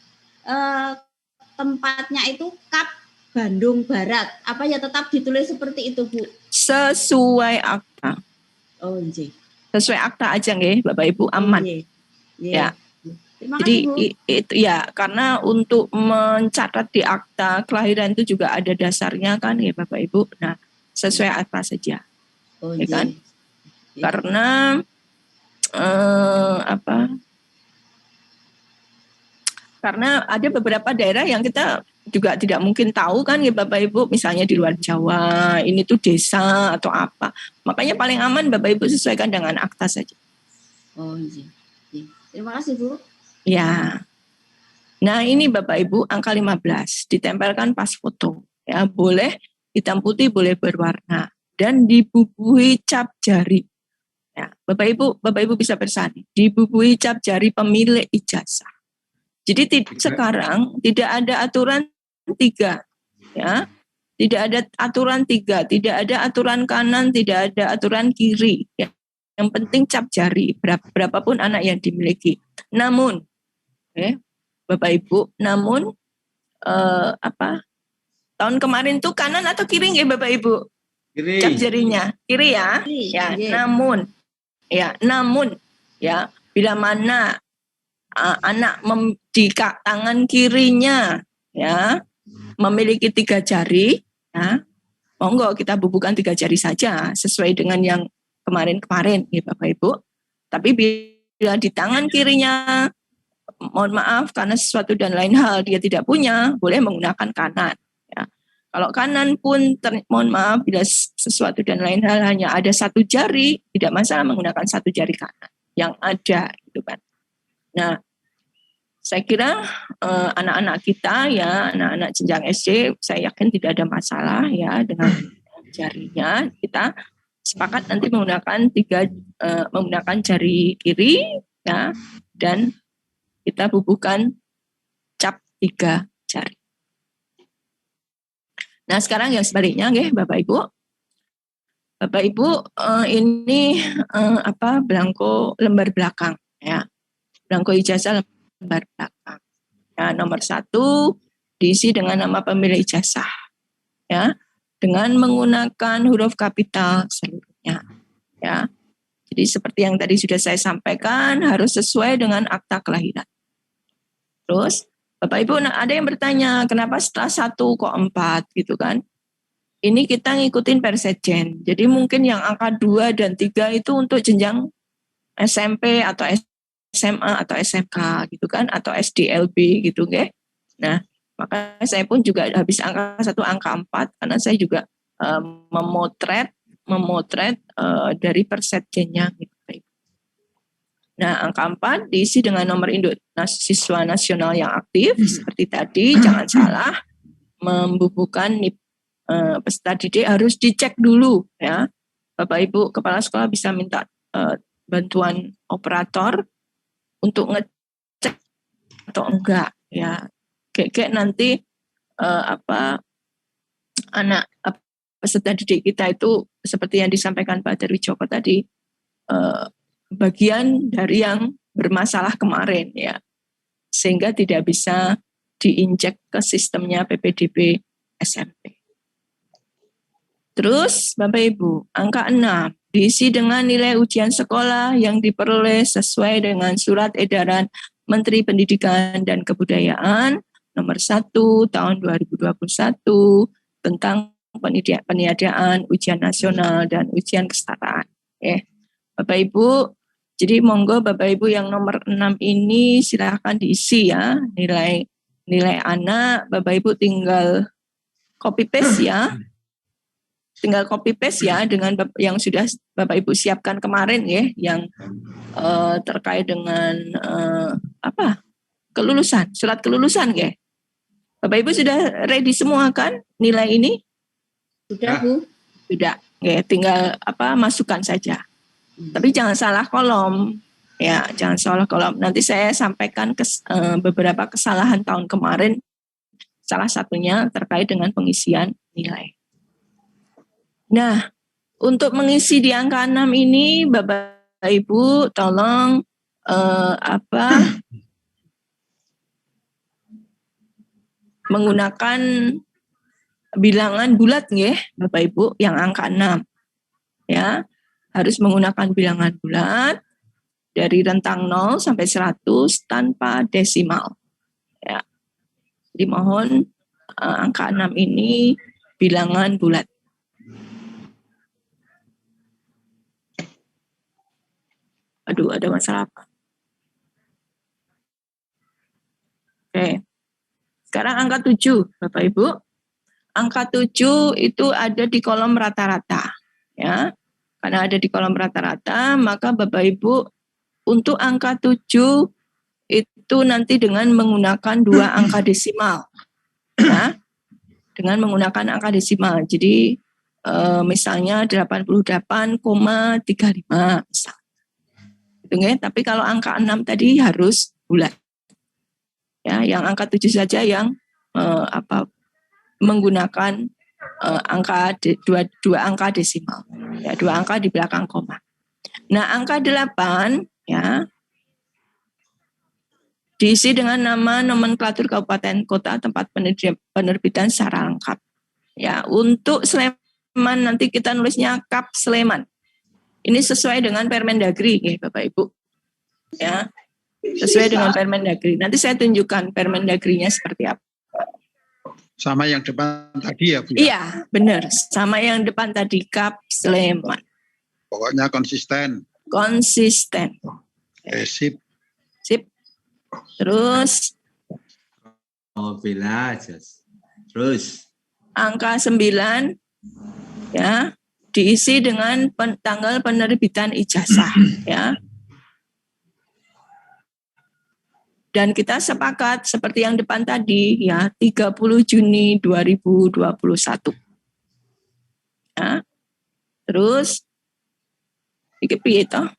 tempatnya itu Kap Bandung Barat. Apa ya tetap ditulis seperti itu, Bu? Sesuai akta. Oh, nggih. Sesuai akta aja nggih, Bapak Ibu, aman. Ya. Jadi itu ya, karena untuk mencatat di akta kelahiran itu juga ada dasarnya kan ya Bapak Ibu. Nah, sesuai akta saja. Ya kan? Karena karena ada beberapa daerah yang kita juga tidak mungkin tahu kan ya Bapak Ibu, misalnya di luar Jawa, ini tuh desa atau apa. Makanya paling aman Bapak Ibu sesuaikan dengan akta saja. Oh iya. Terima kasih Bu. Ya. Nah, ini Bapak Ibu angka 15 ditempelkan pas foto. Ya, boleh hitam putih, boleh berwarna dan dibubuhi cap jari. Ya, Bapak Ibu bisa bersani. Dibubuhi cap jari pemilik ijazah. Jadi sekarang tidak ada aturan 3, ya. Tidak ada aturan 3, tidak ada aturan kanan, tidak ada aturan kiri. Ya. Yang penting cap jari berapapun anak yang dimiliki. Namun Bapak Ibu, namun tahun kemarin tuh kanan atau kiri nggih Bapak Ibu? Kiri. Cap jarinya kiri ya. Ya, namun ya bila mana anak di tangan kirinya ya memiliki 3 jari, ya monggo kita bubuhkan 3 jari saja sesuai dengan yang kemarin ya Bapak Ibu. Tapi bila di tangan kirinya mohon maaf karena sesuatu dan lain hal dia tidak punya, boleh menggunakan kanan. Ya. Kalau kanan pun mohon maaf bila sesuatu dan lain hal hanya ada 1 jari, tidak masalah menggunakan 1 jari kanan yang ada, gitu kan. Nah, saya kira anak-anak kita ya, anak-anak jenjang SD, saya yakin tidak ada masalah ya dengan jarinya. Kita sepakat nanti menggunakan menggunakan jari kiri ya, dan kita bubuhkan cap 3 jari. Nah, sekarang yang sebaliknya nggih Bapak Ibu. Bapak Ibu ini belangko lembar belakang ya. Belangko ijazah lembar belakang. Ya, nomor 1 diisi dengan nama pemilik ijazah ya, dengan menggunakan huruf kapital seluruhnya ya. Jadi seperti yang tadi sudah saya sampaikan, harus sesuai dengan akta kelahiran. Terus Bapak Ibu ada yang bertanya, kenapa setelah 1 kok 4 gitu kan? Ini kita ngikutin persejen. Jadi mungkin yang angka 2 dan 3 itu untuk jenjang SMP atau SMA atau SMK gitu kan, atau SDLB gitu nggih. Nah, maka saya pun juga habis angka 1 angka 4 karena saya juga memotret dari persetjennya gitu. Nah, angka 4 diisi dengan nomor induk siswa nasional yang aktif seperti tadi, jangan salah membubuhkan NIP peserta didik harus dicek dulu ya. Bapak Ibu kepala sekolah bisa minta bantuan operator untuk ngecek atau enggak ya. Kayak nanti anak peserta didik kita itu seperti yang disampaikan Pak Darwijoko tadi, bagian dari yang bermasalah kemarin ya, sehingga tidak bisa diinjek ke sistemnya PPDB SMP. Terus Bapak Ibu, angka 6 diisi dengan nilai ujian sekolah yang diperoleh sesuai dengan surat edaran Menteri Pendidikan dan Kebudayaan nomor 1 tahun 2021 tentang peniadaan ujian nasional dan ujian kesetaraan. Bapak Ibu, jadi monggo Bapak Ibu yang nomor 6 ini silakan diisi ya, nilai anak, Bapak Ibu tinggal copy paste ya. Tinggal copy paste ya dengan yang sudah Bapak Ibu siapkan kemarin ya, yang terkait dengan kelulusan, surat kelulusan ya. Bapak Ibu sudah ready semua kan nilai ini? Sudah Bu. Sudah, ya tinggal masukkan saja. Tapi jangan salah kolom, ya jangan salah kolom. Nanti saya sampaikan beberapa kesalahan tahun kemarin. Salah satunya terkait dengan pengisian nilai. Nah, untuk mengisi di angka 6 ini, Bapak Ibu tolong menggunakan bilangan bulat nggih, Bapak Ibu, yang angka 6. Ya, harus menggunakan bilangan bulat dari rentang 0 sampai 100 tanpa desimal. Ya. Jadi mohon angka 6 ini bilangan bulat. Aduh, ada masalah apa? Oke. Sekarang angka 7, Bapak Ibu. Angka 7 itu ada di kolom rata-rata. Ya. Karena ada di kolom rata-rata, maka Bapak Ibu untuk angka 7 itu nanti dengan menggunakan 2 angka desimal. Ya. Dengan menggunakan angka desimal. Jadi misalnya 88,35 misalnya. Tapi kalau angka 6 tadi harus bulat. Ya, yang angka 7 saja yang menggunakan dua angka desimal. Ya, 2 angka di belakang koma. Nah, angka 8 ya diisi dengan nama nomenklatur kabupaten kota tempat penerbitan secara lengkap. Ya, untuk Sleman nanti kita nulisnya Kap Sleman. Ini sesuai dengan Permendagri, ya, Bapak Ibu. Ya, sesuai dengan Permendagri. Nanti saya tunjukkan Permendagrinya seperti apa. Sama yang depan tadi ya, Bu? Iya, benar. Sama yang depan tadi, Kap Sleman. Pokoknya konsisten. Konsisten. Sip. Sip. Terus. Bela aja. Terus. Angka 9, ya. Diisi dengan tanggal penerbitan ijazah, ya. Dan kita sepakat seperti yang depan tadi, ya, 30 Juni 2021. Ya. Terus, piye toh?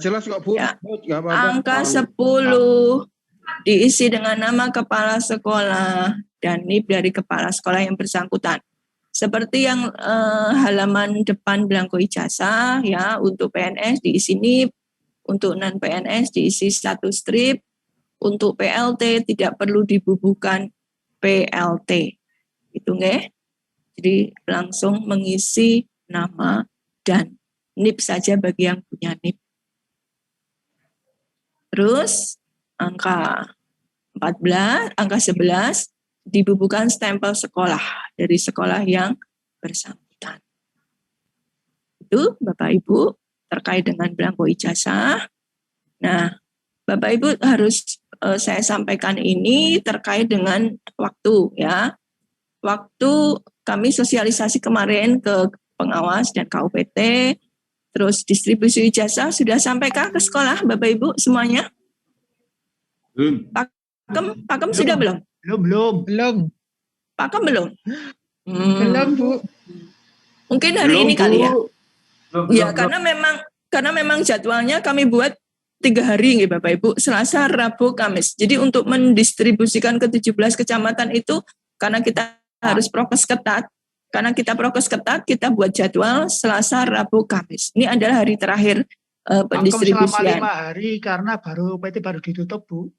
Jelas kok Bu. Ya. Gak apa-apa. Angka 10, diisi dengan nama kepala sekolah dan NIP dari kepala sekolah yang bersangkutan. Seperti yang halaman depan belangko ijazah ya, untuk PNS diisi NIP, untuk non PNS diisi 1 strip, untuk PLT tidak perlu dibubuhkan PLT. Itu nggih. Jadi langsung mengisi nama dan NIP saja bagi yang punya NIP. Terus angka 11 dibubuhkan stempel sekolah dari sekolah yang bersangkutan. Itu Bapak Ibu terkait dengan belangko ijazah. Nah, Bapak Ibu harus saya sampaikan ini terkait dengan waktu ya. Waktu kami sosialisasi kemarin ke pengawas dan KUPT, terus distribusi ijazah sudah sampaikah ke sekolah Bapak Ibu semuanya? Belum. Pakem sudah belum? Belum. Pakem belum? Belum, Bu. Mungkin hari ini kali ya. Ya, karena memang jadwalnya kami buat 3 hari nih Bapak Ibu, Selasa, Rabu, Kamis. Jadi untuk mendistribusikan ke 17 kecamatan itu karena kita harus prokes ketat, kita buat jadwal Selasa, Rabu, Kamis. Ini adalah hari terakhir pendistribusian. Selama 5 hari karena PT baru ditutup, Bu.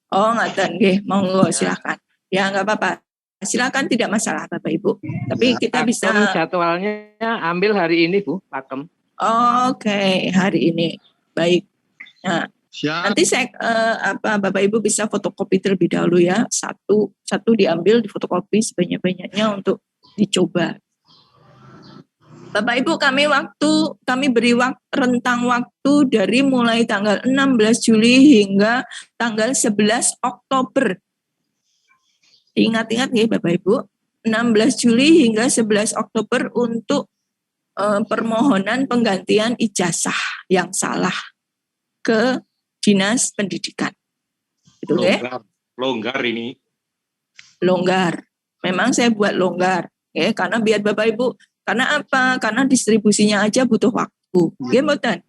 Oh, ngaten nggih, monggo silakan. Ya enggak apa-apa. Silakan, tidak masalah Bapak Ibu. Tapi kita bisa jadwalnya ambil hari ini, Bu, Pakem. Oke, hari ini. Baik. Nah, Siap. nanti saya Bapak Ibu bisa fotokopi terlebih dahulu ya. Satu diambil, difotokopi sebanyak-banyaknya untuk dicoba. Bapak Ibu, kami beri rentang waktu dari mulai tanggal 16 Juli hingga tanggal 11 Oktober. Ingat-ingat ya Bapak Ibu, 16 Juli hingga 11 Oktober untuk permohonan penggantian ijazah yang salah ke Dinas Pendidikan. Itu ya? Longgar ini. Longgar. Memang saya buat longgar, ya, karena biar Bapak Ibu. Karena apa? Karena distribusinya aja butuh waktu. Ya, mboten?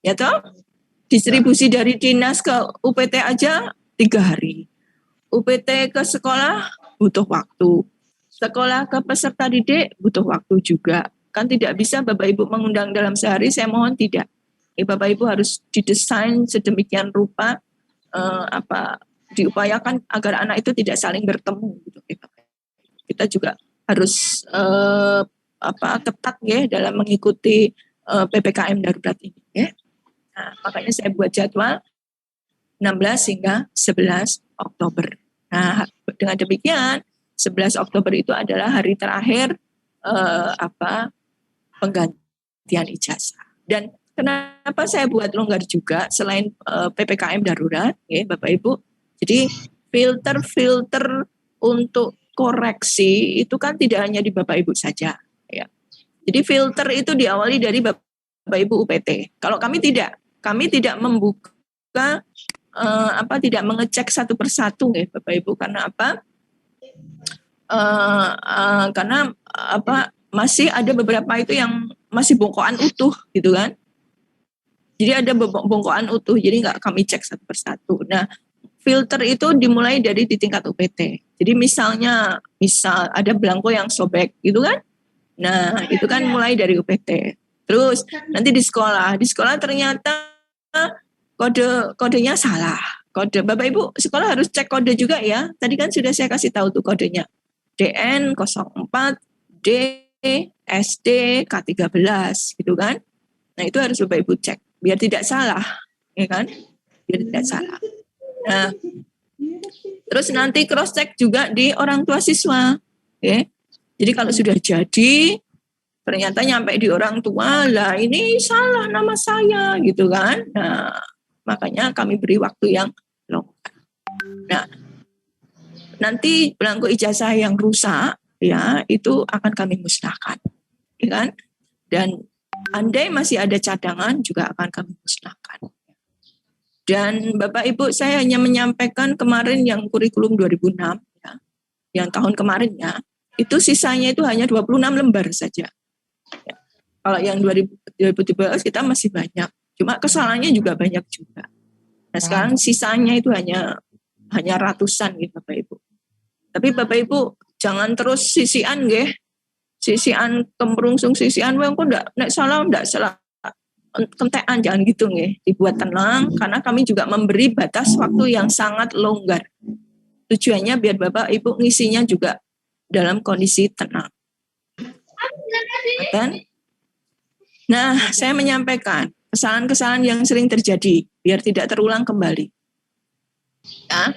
Ya toh? Distribusi dari dinas ke UPT aja 3 hari. UPT ke sekolah butuh waktu. Sekolah ke peserta didik butuh waktu juga. Kan tidak bisa Bapak Ibu mengundang dalam sehari, saya mohon tidak. Bapak Ibu harus didesain sedemikian rupa diupayakan agar anak itu tidak saling bertemu gitu. Kita juga harus ketat ya dalam mengikuti PPKM darurat ini ya. Nah, makanya saya buat jadwal 16 hingga 11 Oktober. Nah, dengan demikian 11 Oktober itu adalah hari terakhir penggantian ijazah. Dan kenapa saya buat longgar juga selain PPKM darurat ya Bapak Ibu. Jadi filter untuk koreksi itu kan tidak hanya di Bapak Ibu saja ya. Jadi filter itu diawali dari Bapak Ibu UPT. Kalau kami tidak membuka tidak mengecek satu persatu ya Bapak Ibu, karena apa? Karena masih ada beberapa itu yang masih bongkoan utuh gitu kan. Jadi ada bongkoan utuh, jadi nggak kami cek satu persatu. Nah, filter itu dimulai dari di tingkat UPT. Jadi misal ada belangko yang sobek gitu kan. Nah, itu kan mulai dari UPT. Terus nanti di sekolah ternyata kodenya salah. Kode Bapak Ibu sekolah harus cek kode juga ya. Tadi kan sudah saya kasih tahu tuh kodenya. DN 04 D SD K13 gitu kan. Nah, itu harus Bapak Ibu cek biar tidak salah, ya kan? Biar tidak salah. Nah, terus nanti cross check juga di orang tua siswa, ya. Jadi kalau sudah jadi, ternyata nyampe di orang tua, lah ini salah nama saya, gitu kan? Nah, makanya kami beri waktu yang longgar. Nah, nanti belangko ijazah yang rusak, ya itu akan kami musnahkan, ya kan? Dan andai masih ada cadangan juga akan kami musnahkan. Dan Bapak Ibu, saya hanya menyampaikan kemarin yang kurikulum 2006, ya, yang tahun kemarin ya, itu sisanya itu hanya 26 lembar saja. Ya. Kalau yang 2017 kita masih banyak, cuma kesalahannya juga banyak juga. Nah sekarang sisanya itu hanya ratusan gitu Bapak Ibu. Tapi Bapak Ibu jangan terus sisian nggih. Sisian kemrungsung sisian wae engko ndak salah kentekan jangan gitu nggih. Dibuat tenang karena kami juga memberi batas waktu yang sangat longgar. Tujuannya biar Bapak Ibu ngisinya juga dalam kondisi tenang. Nah, saya menyampaikan kesalahan-kesalahan yang sering terjadi biar tidak terulang kembali. Ya,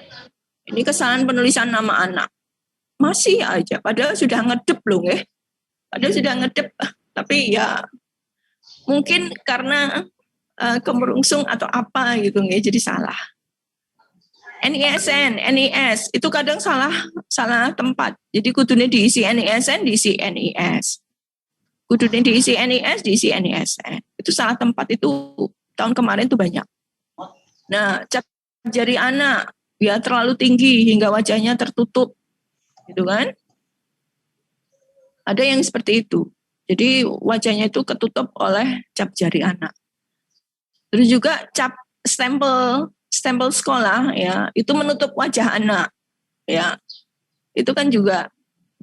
ini kesalahan penulisan nama anak. Masih aja, padahal sudah ngedep loh ya. Padahal sudah ngedep, tapi ya mungkin karena kemerungsung atau apa gitu ya, jadi salah. NISN, NIS itu kadang salah tempat. Jadi kudunya diisi NISN, diisi NIS. Kudunya diisi NIS, diisi NISN. Itu salah tempat itu tahun kemarin itu banyak. Nah, cap jari anak ya terlalu tinggi hingga wajahnya tertutup. Gitu kan? Ada yang seperti itu. Jadi wajahnya itu ketutup oleh cap jari anak. Terus juga cap stempel sekolah ya, itu menutup wajah anak. Ya. Itu kan juga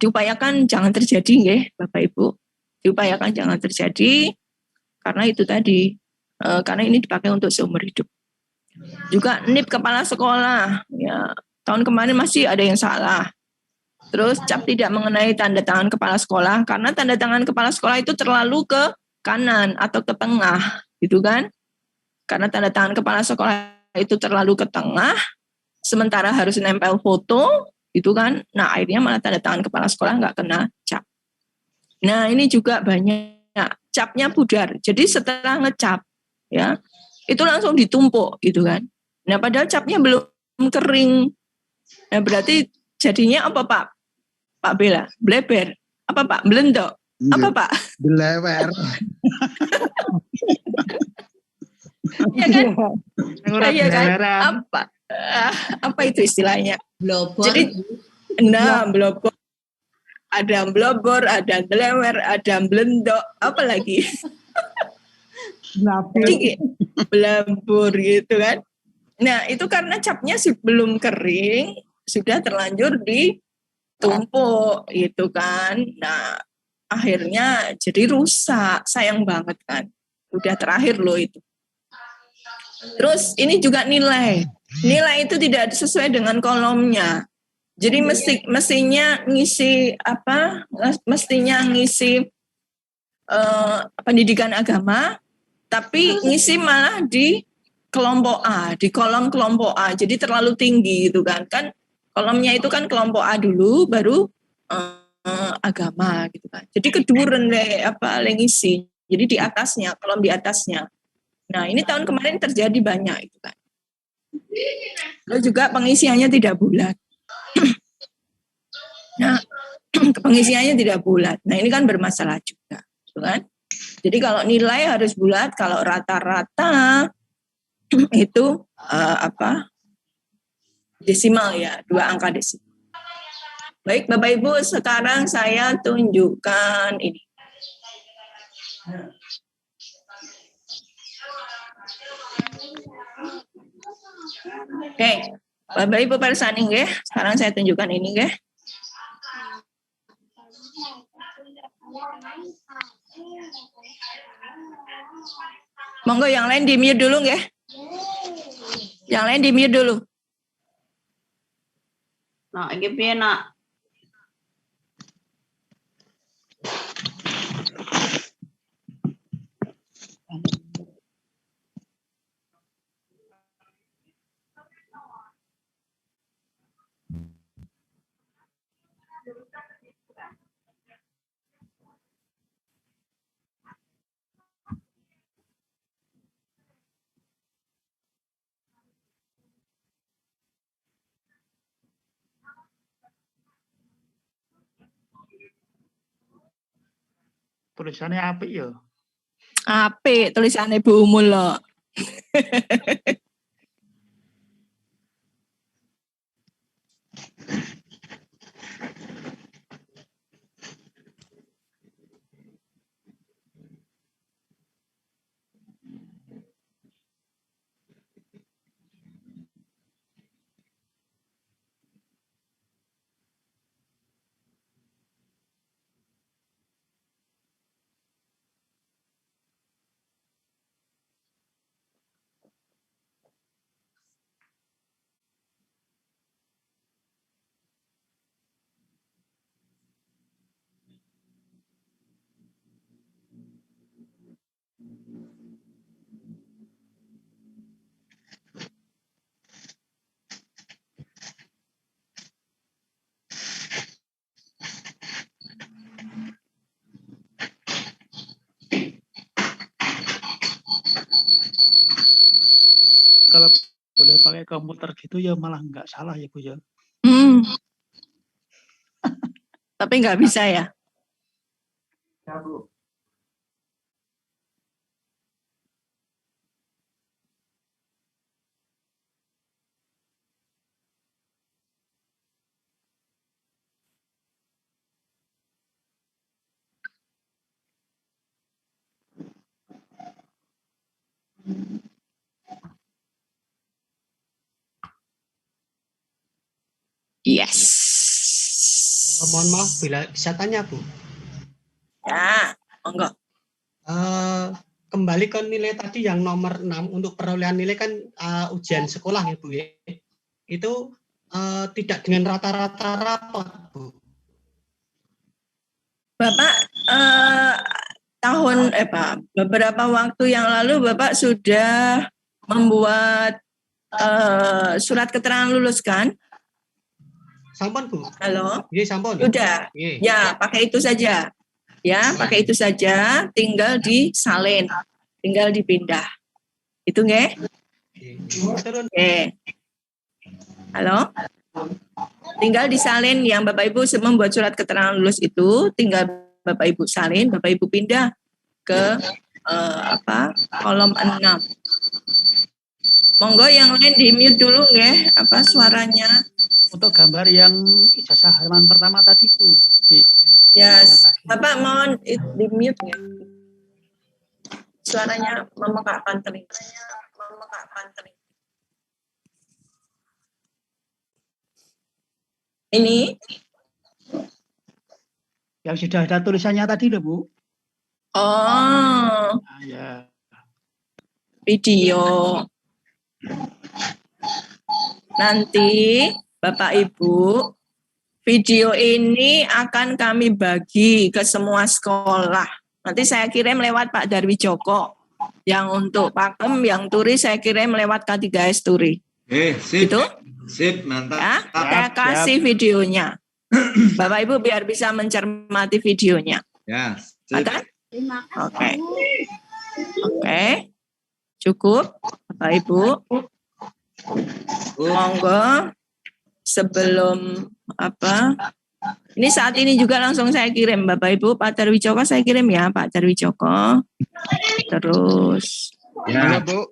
diupayakan jangan terjadi nggih, Bapak Ibu. Diupayakan jangan terjadi karena itu tadi karena ini dipakai untuk seumur hidup. Juga nip kepala sekolah ya. Tahun kemarin masih ada yang salah. Terus cap tidak mengenai tanda tangan kepala sekolah karena tanda tangan kepala sekolah itu terlalu ke kanan atau ke tengah, gitu kan? Karena tanda tangan kepala sekolah itu terlalu ke tengah, sementara harus nempel foto, gitu kan? Nah akhirnya malah tanda tangan kepala sekolah nggak kena cap. Nah ini juga banyak capnya pudar. Jadi setelah ngecap, ya itu langsung ditumpuk, gitu kan? Nah padahal capnya belum kering. Nah berarti jadinya apa Pak? Pak Bella, bleber. Apa Pak? Belendok. Apa Pak? Belewer. Iya kan? Iya kan? Apa itu istilahnya? Blobor. Jadi, blobor. Ada blobor, ada belewer, ada belendok. Apa lagi? Belabur gitu kan? Nah itu karena capnya belum kering, sudah terlanjur ditumpuk gitu kan. Nah akhirnya jadi rusak, sayang banget kan. Udah terakhir loh itu. Terus ini juga nilai itu tidak sesuai dengan kolomnya. Jadi mestinya ngisi pendidikan agama, tapi ngisi malah di kelompok A, di kolom kelompok A. Jadi terlalu tinggi gitu kan. Kan kolomnya itu kan kelompok A dulu, baru agama gitu kan. Jadi keduren ngisi. Jadi di atasnya, kolom di atasnya. Nah, ini tahun kemarin terjadi banyak itu kan. Lalu juga pengisiannya tidak bulat. Nah, pengisiannya tidak bulat. Nah, ini kan bermasalah juga, gitu kan? Jadi kalau nilai harus bulat, kalau rata-rata itu desimal ya, 2 angka desimal. Baik Bapak Ibu, sekarang saya tunjukkan ini. Oke, Bapak Ibu persani nggih. Sekarang saya tunjukkan ini nggih. Monggo yang lain di-mute dulu nggih. Yang lain di-mute dulu. Nah, iki piye nak? Tulisannya apik ya. Apik tulisannya Bu Umul loh. Kalau boleh pakai komputer gitu ya malah nggak salah ya Bu ya. Tapi nggak bisa ya. Ya, Bu. Yes. Mohon maaf, bisa tanya Bu? Ya, monggo. Kembali ke nilai tadi yang nomor 6 untuk perolehan nilai kan ujian sekolah ya Bu ya. Itu tidak dengan rata-rata rapat Bu. Bapak beberapa waktu yang lalu Bapak sudah membuat surat keterangan lulus kan? Sampun Bu. Halo. Iya sampun. Sudah. Ya, pakai itu saja. Ya, pakai itu saja. Tinggal disalin, tinggal dipindah. Itu nggih? Oke. Halo. Tinggal disalin yang Bapak Ibu membuat surat keterangan lulus itu, tinggal Bapak Ibu salin, Bapak Ibu pindah ke kolom 6. Monggo yang lain di-mute dulu nggih, suaranya. Untuk gambar yang ijazah halaman pertama tadi Bu. Ya, Bapak mohon di-mute ya. Suaranya memekakkan telinga. Ini yang sudah ada tulisannya tadi loh Bu. Oh. Ya. Video. Nanti Bapak Ibu, video ini akan kami bagi ke semua sekolah. Nanti saya kirim lewat Pak Darwi Joko. Yang untuk Pakem, yang Turi saya kirim lewat K3S Turi. Sip. Gitu? Sip, mantap. Ya, saya kasih videonya. Bapak Ibu biar bisa mencermati videonya. Ya, sip. Oke. Cukup, Bapak Ibu. Monggo. Sebelum ini saat ini juga langsung saya kirim Bapak Ibu, Pak Darwi Joko saya kirim ya, Pak Darwi Joko. Terus ya Bu.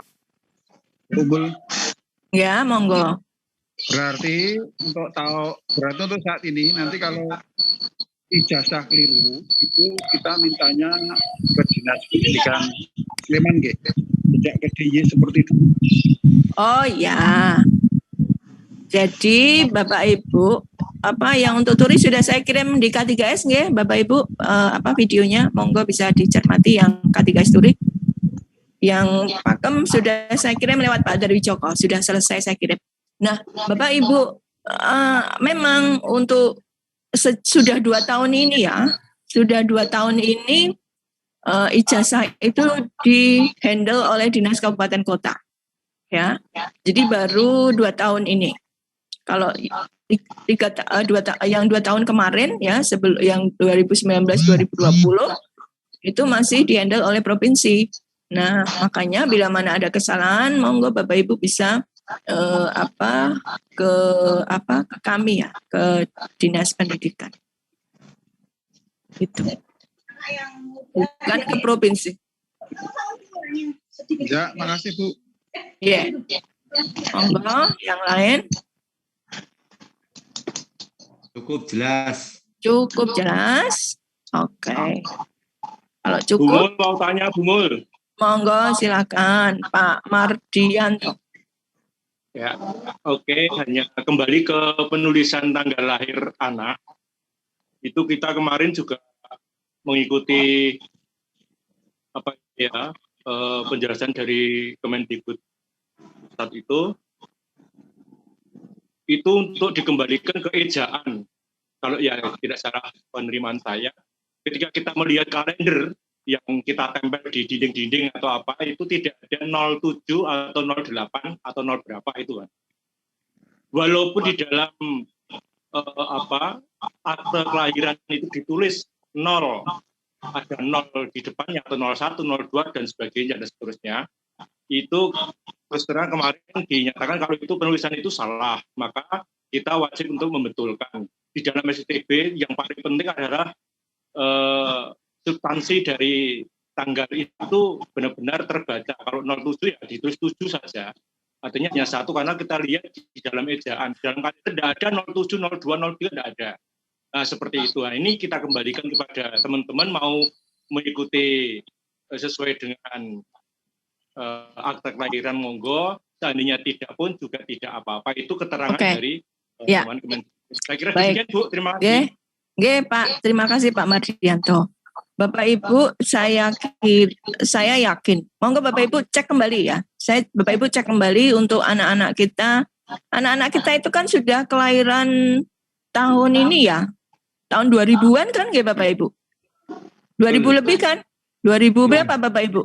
Ya, monggo. Berarti untuk saat ini nanti kalau ijazah keliru itu kita mintanya ke Dinas Pendidikan Sleman tidak ke DIY seperti itu. Oh ya. Jadi Bapak Ibu, yang untuk turis sudah saya kirim di K3S nggih, Bapak Ibu, videonya monggo bisa dicermati yang K3S Turi. Yang Pakem sudah saya kirim lewat Pak Darwi Joko, sudah selesai saya kirim. Nah, Bapak Ibu, memang untuk sudah 2 tahun ini ya, ijazah itu di-handle oleh Dinas Kabupaten Kota. Ya. Jadi baru 2 tahun ini. Kalau yang 2 tahun kemarin ya, sebelum yang 2019-2020 itu masih di-handle oleh provinsi. Nah, makanya bila mana ada kesalahan, monggo Bapak Ibu bisa ke kami ya, ke Dinas Pendidikan. Itu. Bukan ke provinsi. Ya, makasih Bu. Iya. Monggo, yang lain. Cukup jelas. Cukup jelas. Oke. Kalau cukup. Bumul mau tanya Bumul. Monggo silakan Pak Mardianto. Ya, oke. Hanya kembali ke penulisan tanggal lahir anak. Itu kita kemarin juga mengikuti penjelasan dari Kemendikbud saat itu untuk dikembalikan ke ejaan. Kalau ya tidak salah penerimaan saya, ketika kita melihat kalender yang kita tempel di dinding-dinding atau apa, itu tidak ada 07 atau 08 atau 0 berapa itu kan. Walaupun di dalam akte kelahiran itu ditulis 0, ada 0 di depannya atau 01, 02 dan sebagainya dan seterusnya, itu terus terang kemarin dinyatakan kalau itu penulisan itu salah, maka kita wajib untuk membetulkan. Di dalam STB yang paling penting adalah substansi dari tanggal itu benar-benar terbaca. Kalau 07 ya ditulis 7 saja. Artinya hanya satu, karena kita lihat di dalam ejaan. Di dalam kalender tidak ada 07, 02, 03, tidak ada. Nah, seperti itu. Nah, ini kita kembalikan kepada teman-teman mau mengikuti sesuai dengan akta kelahiran monggo, seandainya tidak pun juga tidak apa-apa. Itu keterangan dari teman-teman. Saya kira demikian, Bu. Terima kasih. Oke, Pak. Terima kasih Pak Mardianto. Bapak Ibu, saya yakin. Monggo Bapak Ibu cek kembali ya. Bapak Ibu cek kembali untuk anak-anak kita. Anak-anak kita itu kan sudah kelahiran tahun ini ya. Tahun 2000-an kan nggih Bapak Ibu? 2000 lebih kan? 2000 berapa Bapak Ibu?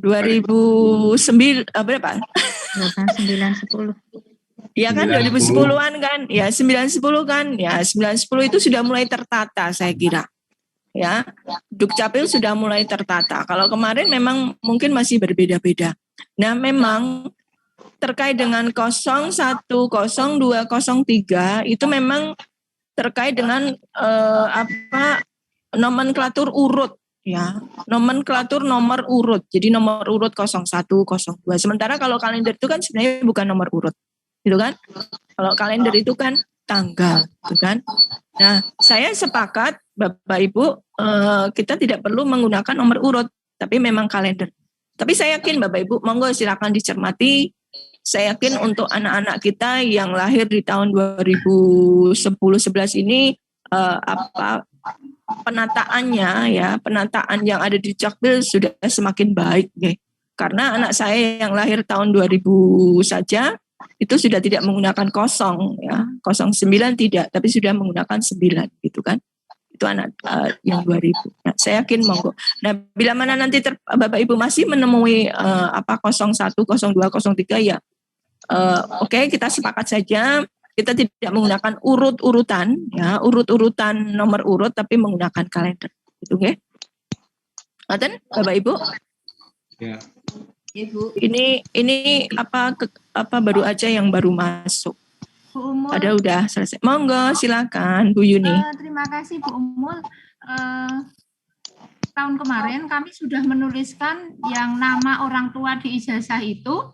2009 berapa? 9, 10. Ya kan 2010-an kan? Ya 9-10 kan? Ya 9-10 itu sudah mulai tertata saya kira. Ya, Dukcapil sudah mulai tertata. Kalau kemarin memang mungkin masih berbeda-beda. Nah, memang terkait dengan 01, 02, 03 itu memang terkait dengan nomenklatur urut ya, nomenklatur nomor urut. Jadi nomor urut 01, 02. Sementara kalau kalender itu kan sebenarnya bukan nomor urut. Gitu kan? Kalau kalender itu kan tanggal, gitu kan? Nah, saya sepakat Bapak Ibu, kita tidak perlu menggunakan nomor urut, tapi memang kalender. Tapi saya yakin Bapak Ibu, monggo silakan dicermati. Saya yakin untuk anak-anak kita yang lahir di tahun 2010-11 ini penataannya ya, penataan yang ada di Dukcapil sudah semakin baik nih. Karena anak saya yang lahir tahun 2000 saja itu sudah tidak menggunakan 0 ya, 09 tidak, tapi sudah menggunakan 9 gitu kan. Itu anak yang 2000. Nah, saya yakin monggo. Nah, bila mana nanti Bapak Ibu masih menemui 01, 02, 03 ya oke, kita sepakat saja kita tidak menggunakan urut-urutan ya, urut-urutan nomor urut tapi menggunakan kalender. Gitu nggih. Ngoten Bapak Ibu? Ya. Ibu. Ini apa baru aja yang baru masuk. Bu Umul. Ada udah selesai. Monggo silakan Bu Yuni. Terima kasih Bu Umul. Tahun kemarin kami sudah menuliskan yang nama orang tua di ijazah itu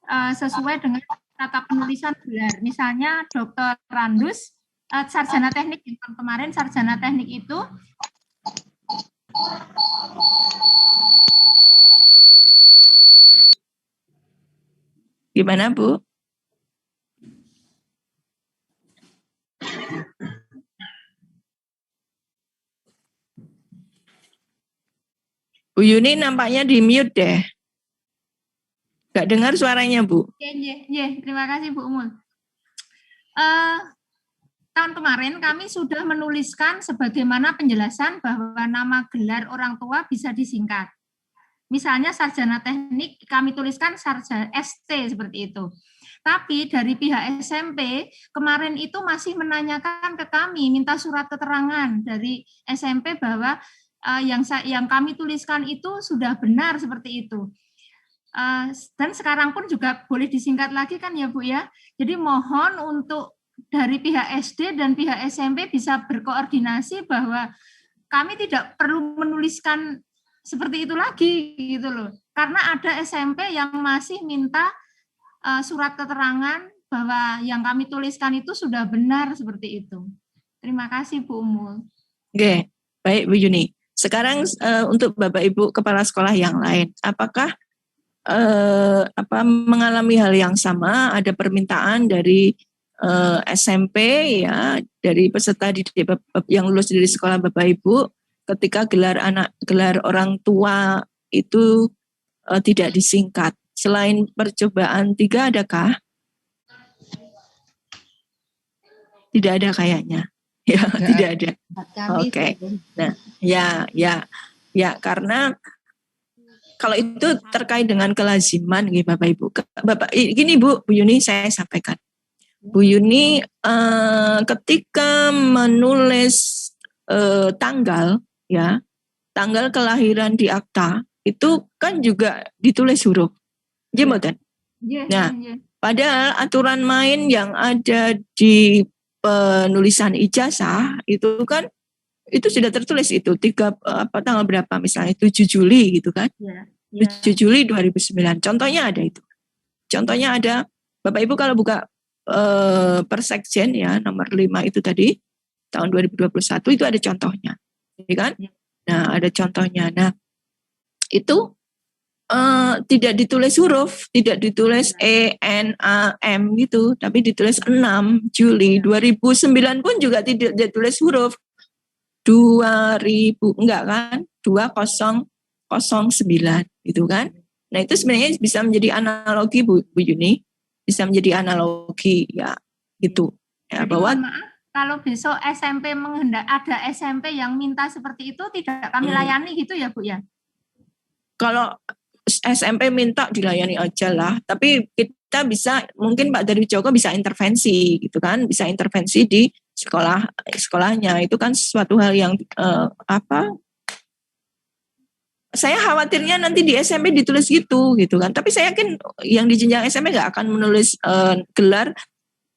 sesuai dengan tata penulisan gelar. Misalnya Dr. Randus, sarjana teknik yang tahun kemarin sarjana teknik itu gimana Bu? Bu Yuni nampaknya di mute deh. Gak dengar suaranya Bu. Iya, terima kasih Bu Umul. Tahun kemarin kami sudah menuliskan sebagaimana penjelasan bahwa nama gelar orang tua bisa disingkat. Misalnya sarjana teknik kami tuliskan sarjana ST seperti itu. Tapi dari pihak SMP kemarin itu masih menanyakan ke kami, minta surat keterangan dari SMP bahwa yang kami tuliskan itu sudah benar seperti itu. Dan sekarang pun juga boleh disingkat lagi kan ya Bu ya. Jadi mohon untuk dari pihak SD dan pihak SMP bisa berkoordinasi bahwa kami tidak perlu menuliskan seperti itu lagi gitu loh. Karena ada SMP yang masih minta surat keterangan bahwa yang kami tuliskan itu sudah benar seperti itu. Terima kasih Bu Umul. Oke, baik Bu Yuni. Sekarang untuk Bapak Ibu kepala sekolah yang lain, apakah mengalami hal yang sama? Ada permintaan dari SMP ya, dari peserta didik yang lulus dari sekolah Bapak Ibu, ketika gelar orang tua itu tidak disingkat. Selain percobaan 3 adakah? Tidak ada kayaknya. Ya, tidak ada. Oke. Nah, ya karena kalau itu terkait dengan kelaziman gitu Bapak Ibu. Bapak gini Bu Yuni saya sampaikan. Bu Yuni ketika menulis tanggal ya, tanggal kelahiran di akta itu kan juga ditulis huruf. Nggih mboten? Nah, padahal aturan main yang ada di penulisan ijazah itu kan itu sudah tertulis itu tanggal berapa misalnya 7 Juli gitu kan. 7 Juli 2009. Contohnya ada itu. Contohnya ada Bapak Ibu kalau buka Persekjen ya nomor 5 itu tadi tahun 2021 itu ada contohnya. Ya kan? Nah, ada contohnya. Nah, itu tidak ditulis huruf, tidak ditulis E-N-A-M gitu, tapi ditulis 6 Juli 2009 pun juga tidak ditulis huruf 2000 enggak kan 2009 gitu kan. Nah itu sebenarnya bisa menjadi analogi Bu Yuni, bisa menjadi analogi ya gitu ya. Jadi, bahwa kalau besok SMP ada SMP yang minta seperti itu tidak kami layani gitu ya Bu ya. Kalau SMP minta dilayani aja lah, tapi kita bisa mungkin Pak Dari Joko bisa intervensi gitu kan, bisa intervensi di sekolahnya. Itu kan suatu hal yang saya khawatirnya nanti di SMP ditulis gitu kan, tapi saya yakin yang di jenjang SMP nggak akan menulis gelar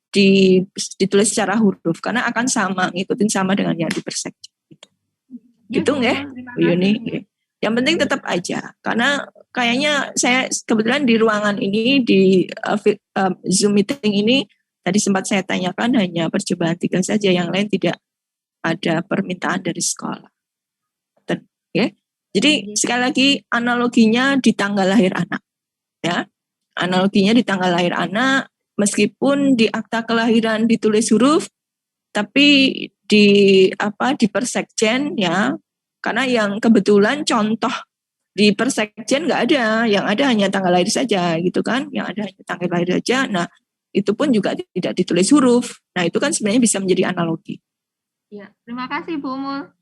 ditulis secara huruf karena akan sama, ngikutin sama dengan yang di Persekjen gitu nggih Bu Yuni. Yang penting tetap aja, karena kayaknya saya kebetulan di ruangan ini, di Zoom meeting ini, tadi sempat saya tanyakan hanya percobaan 3 saja, yang lain tidak ada permintaan dari sekolah. Okay? Jadi sekali lagi analoginya di tanggal lahir anak. Ya, analoginya di tanggal lahir anak, meskipun di akta kelahiran ditulis huruf, tapi di Persekjen ya, karena yang kebetulan contoh di Persekjen nggak ada, yang ada hanya tanggal lahir saja gitu kan, yang ada hanya tanggal lahir saja. Nah itu pun juga tidak ditulis huruf. Nah itu kan sebenarnya bisa menjadi analogi. Ya, terima kasih Bu Mul.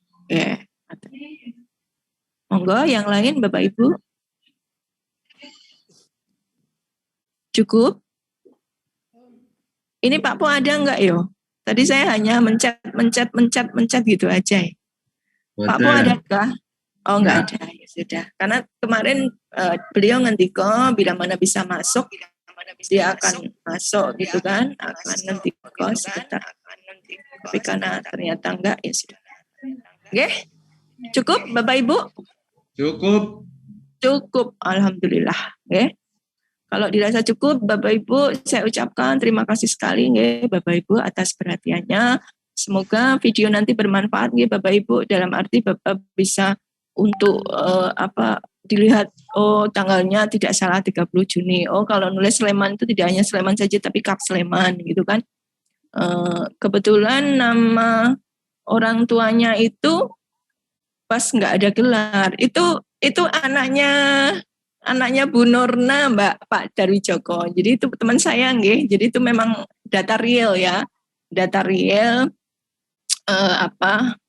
Monggo yang lain Bapak Ibu. Cukup? Ini Pak Po ada nggak yo? Tadi saya hanya mencet gitu aja ya. Pak Po adakah? Oh enggak ada, ya sudah. Karena kemarin beliau ngendiko bila mana bisa masuk, dia akan masuk gitu kan, akan ngendiko sebentar. Tapi karena ternyata enggak, ya sudah. Oke, cukup Bapak Ibu? Cukup, alhamdulillah. Oke. Kalau dirasa cukup, Bapak Ibu, saya ucapkan terima kasih sekali Bapak Ibu atas perhatiannya. Semoga video nanti bermanfaat Bapak Ibu, dalam arti Bapak bisa untuk dilihat tanggalnya tidak salah 30 Juni. Kalau nulis Sleman itu tidak hanya Sleman saja tapi Kap Sleman gitu kan. Kebetulan nama orang tuanya itu pas nggak ada gelar. Itu anaknya Bu Nurna, Pak Dari Joko. Jadi itu teman saya nggih. Jadi itu memang data real ya. Data real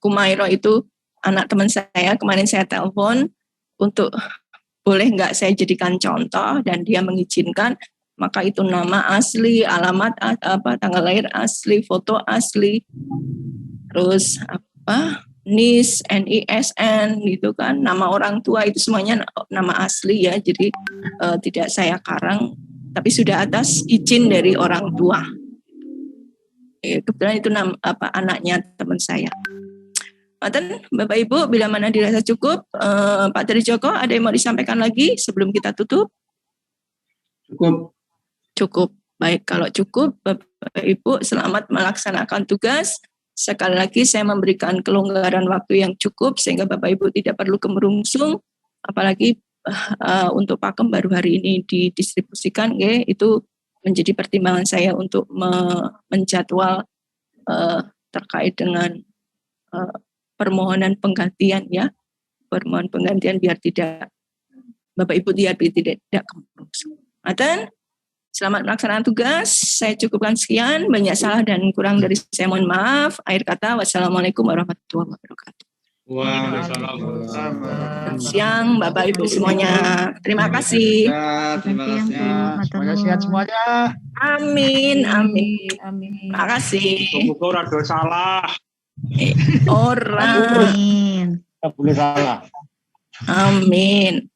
Kumairo itu anak teman saya. Kemarin saya telepon untuk boleh nggak saya jadikan contoh dan dia mengizinkan, maka itu nama asli, alamat tanggal lahir asli, foto asli, terus NIS, NISN gitu kan, nama orang tua itu semuanya nama asli ya. Jadi tidak saya karang, tapi sudah atas izin dari orang tua. Kebetulan itu anaknya teman saya. Bapak Ibu, bila mana dirasa cukup, Pak Dari Joko ada yang mau disampaikan lagi sebelum kita tutup? Cukup. Baik, kalau cukup, Bapak Ibu selamat melaksanakan tugas. Sekali lagi saya memberikan kelonggaran waktu yang cukup sehingga Bapak Ibu tidak perlu kemerungsung, apalagi untuk pakem baru hari ini didistribusikan, itu menjadi pertimbangan saya untuk menjadwal terkait dengan permohonan penggantian ya, permohonan penggantian biar tidak Bapak Ibu tidak kemerungsung. Selamat melaksanakan tugas. Saya cukupkan sekian. Banyak salah dan kurang dari saya mohon maaf. Akhir kata, wassalamualaikum warahmatullahi wabarakatuh. Waalaikumsalam. Siang Bapak Ibu semuanya. Terima kasih. Terima kasih. Semoga sehat semuanya. Amin. Terima kasih. Semoga rada salah. Orang. Tak boleh salah. Amin.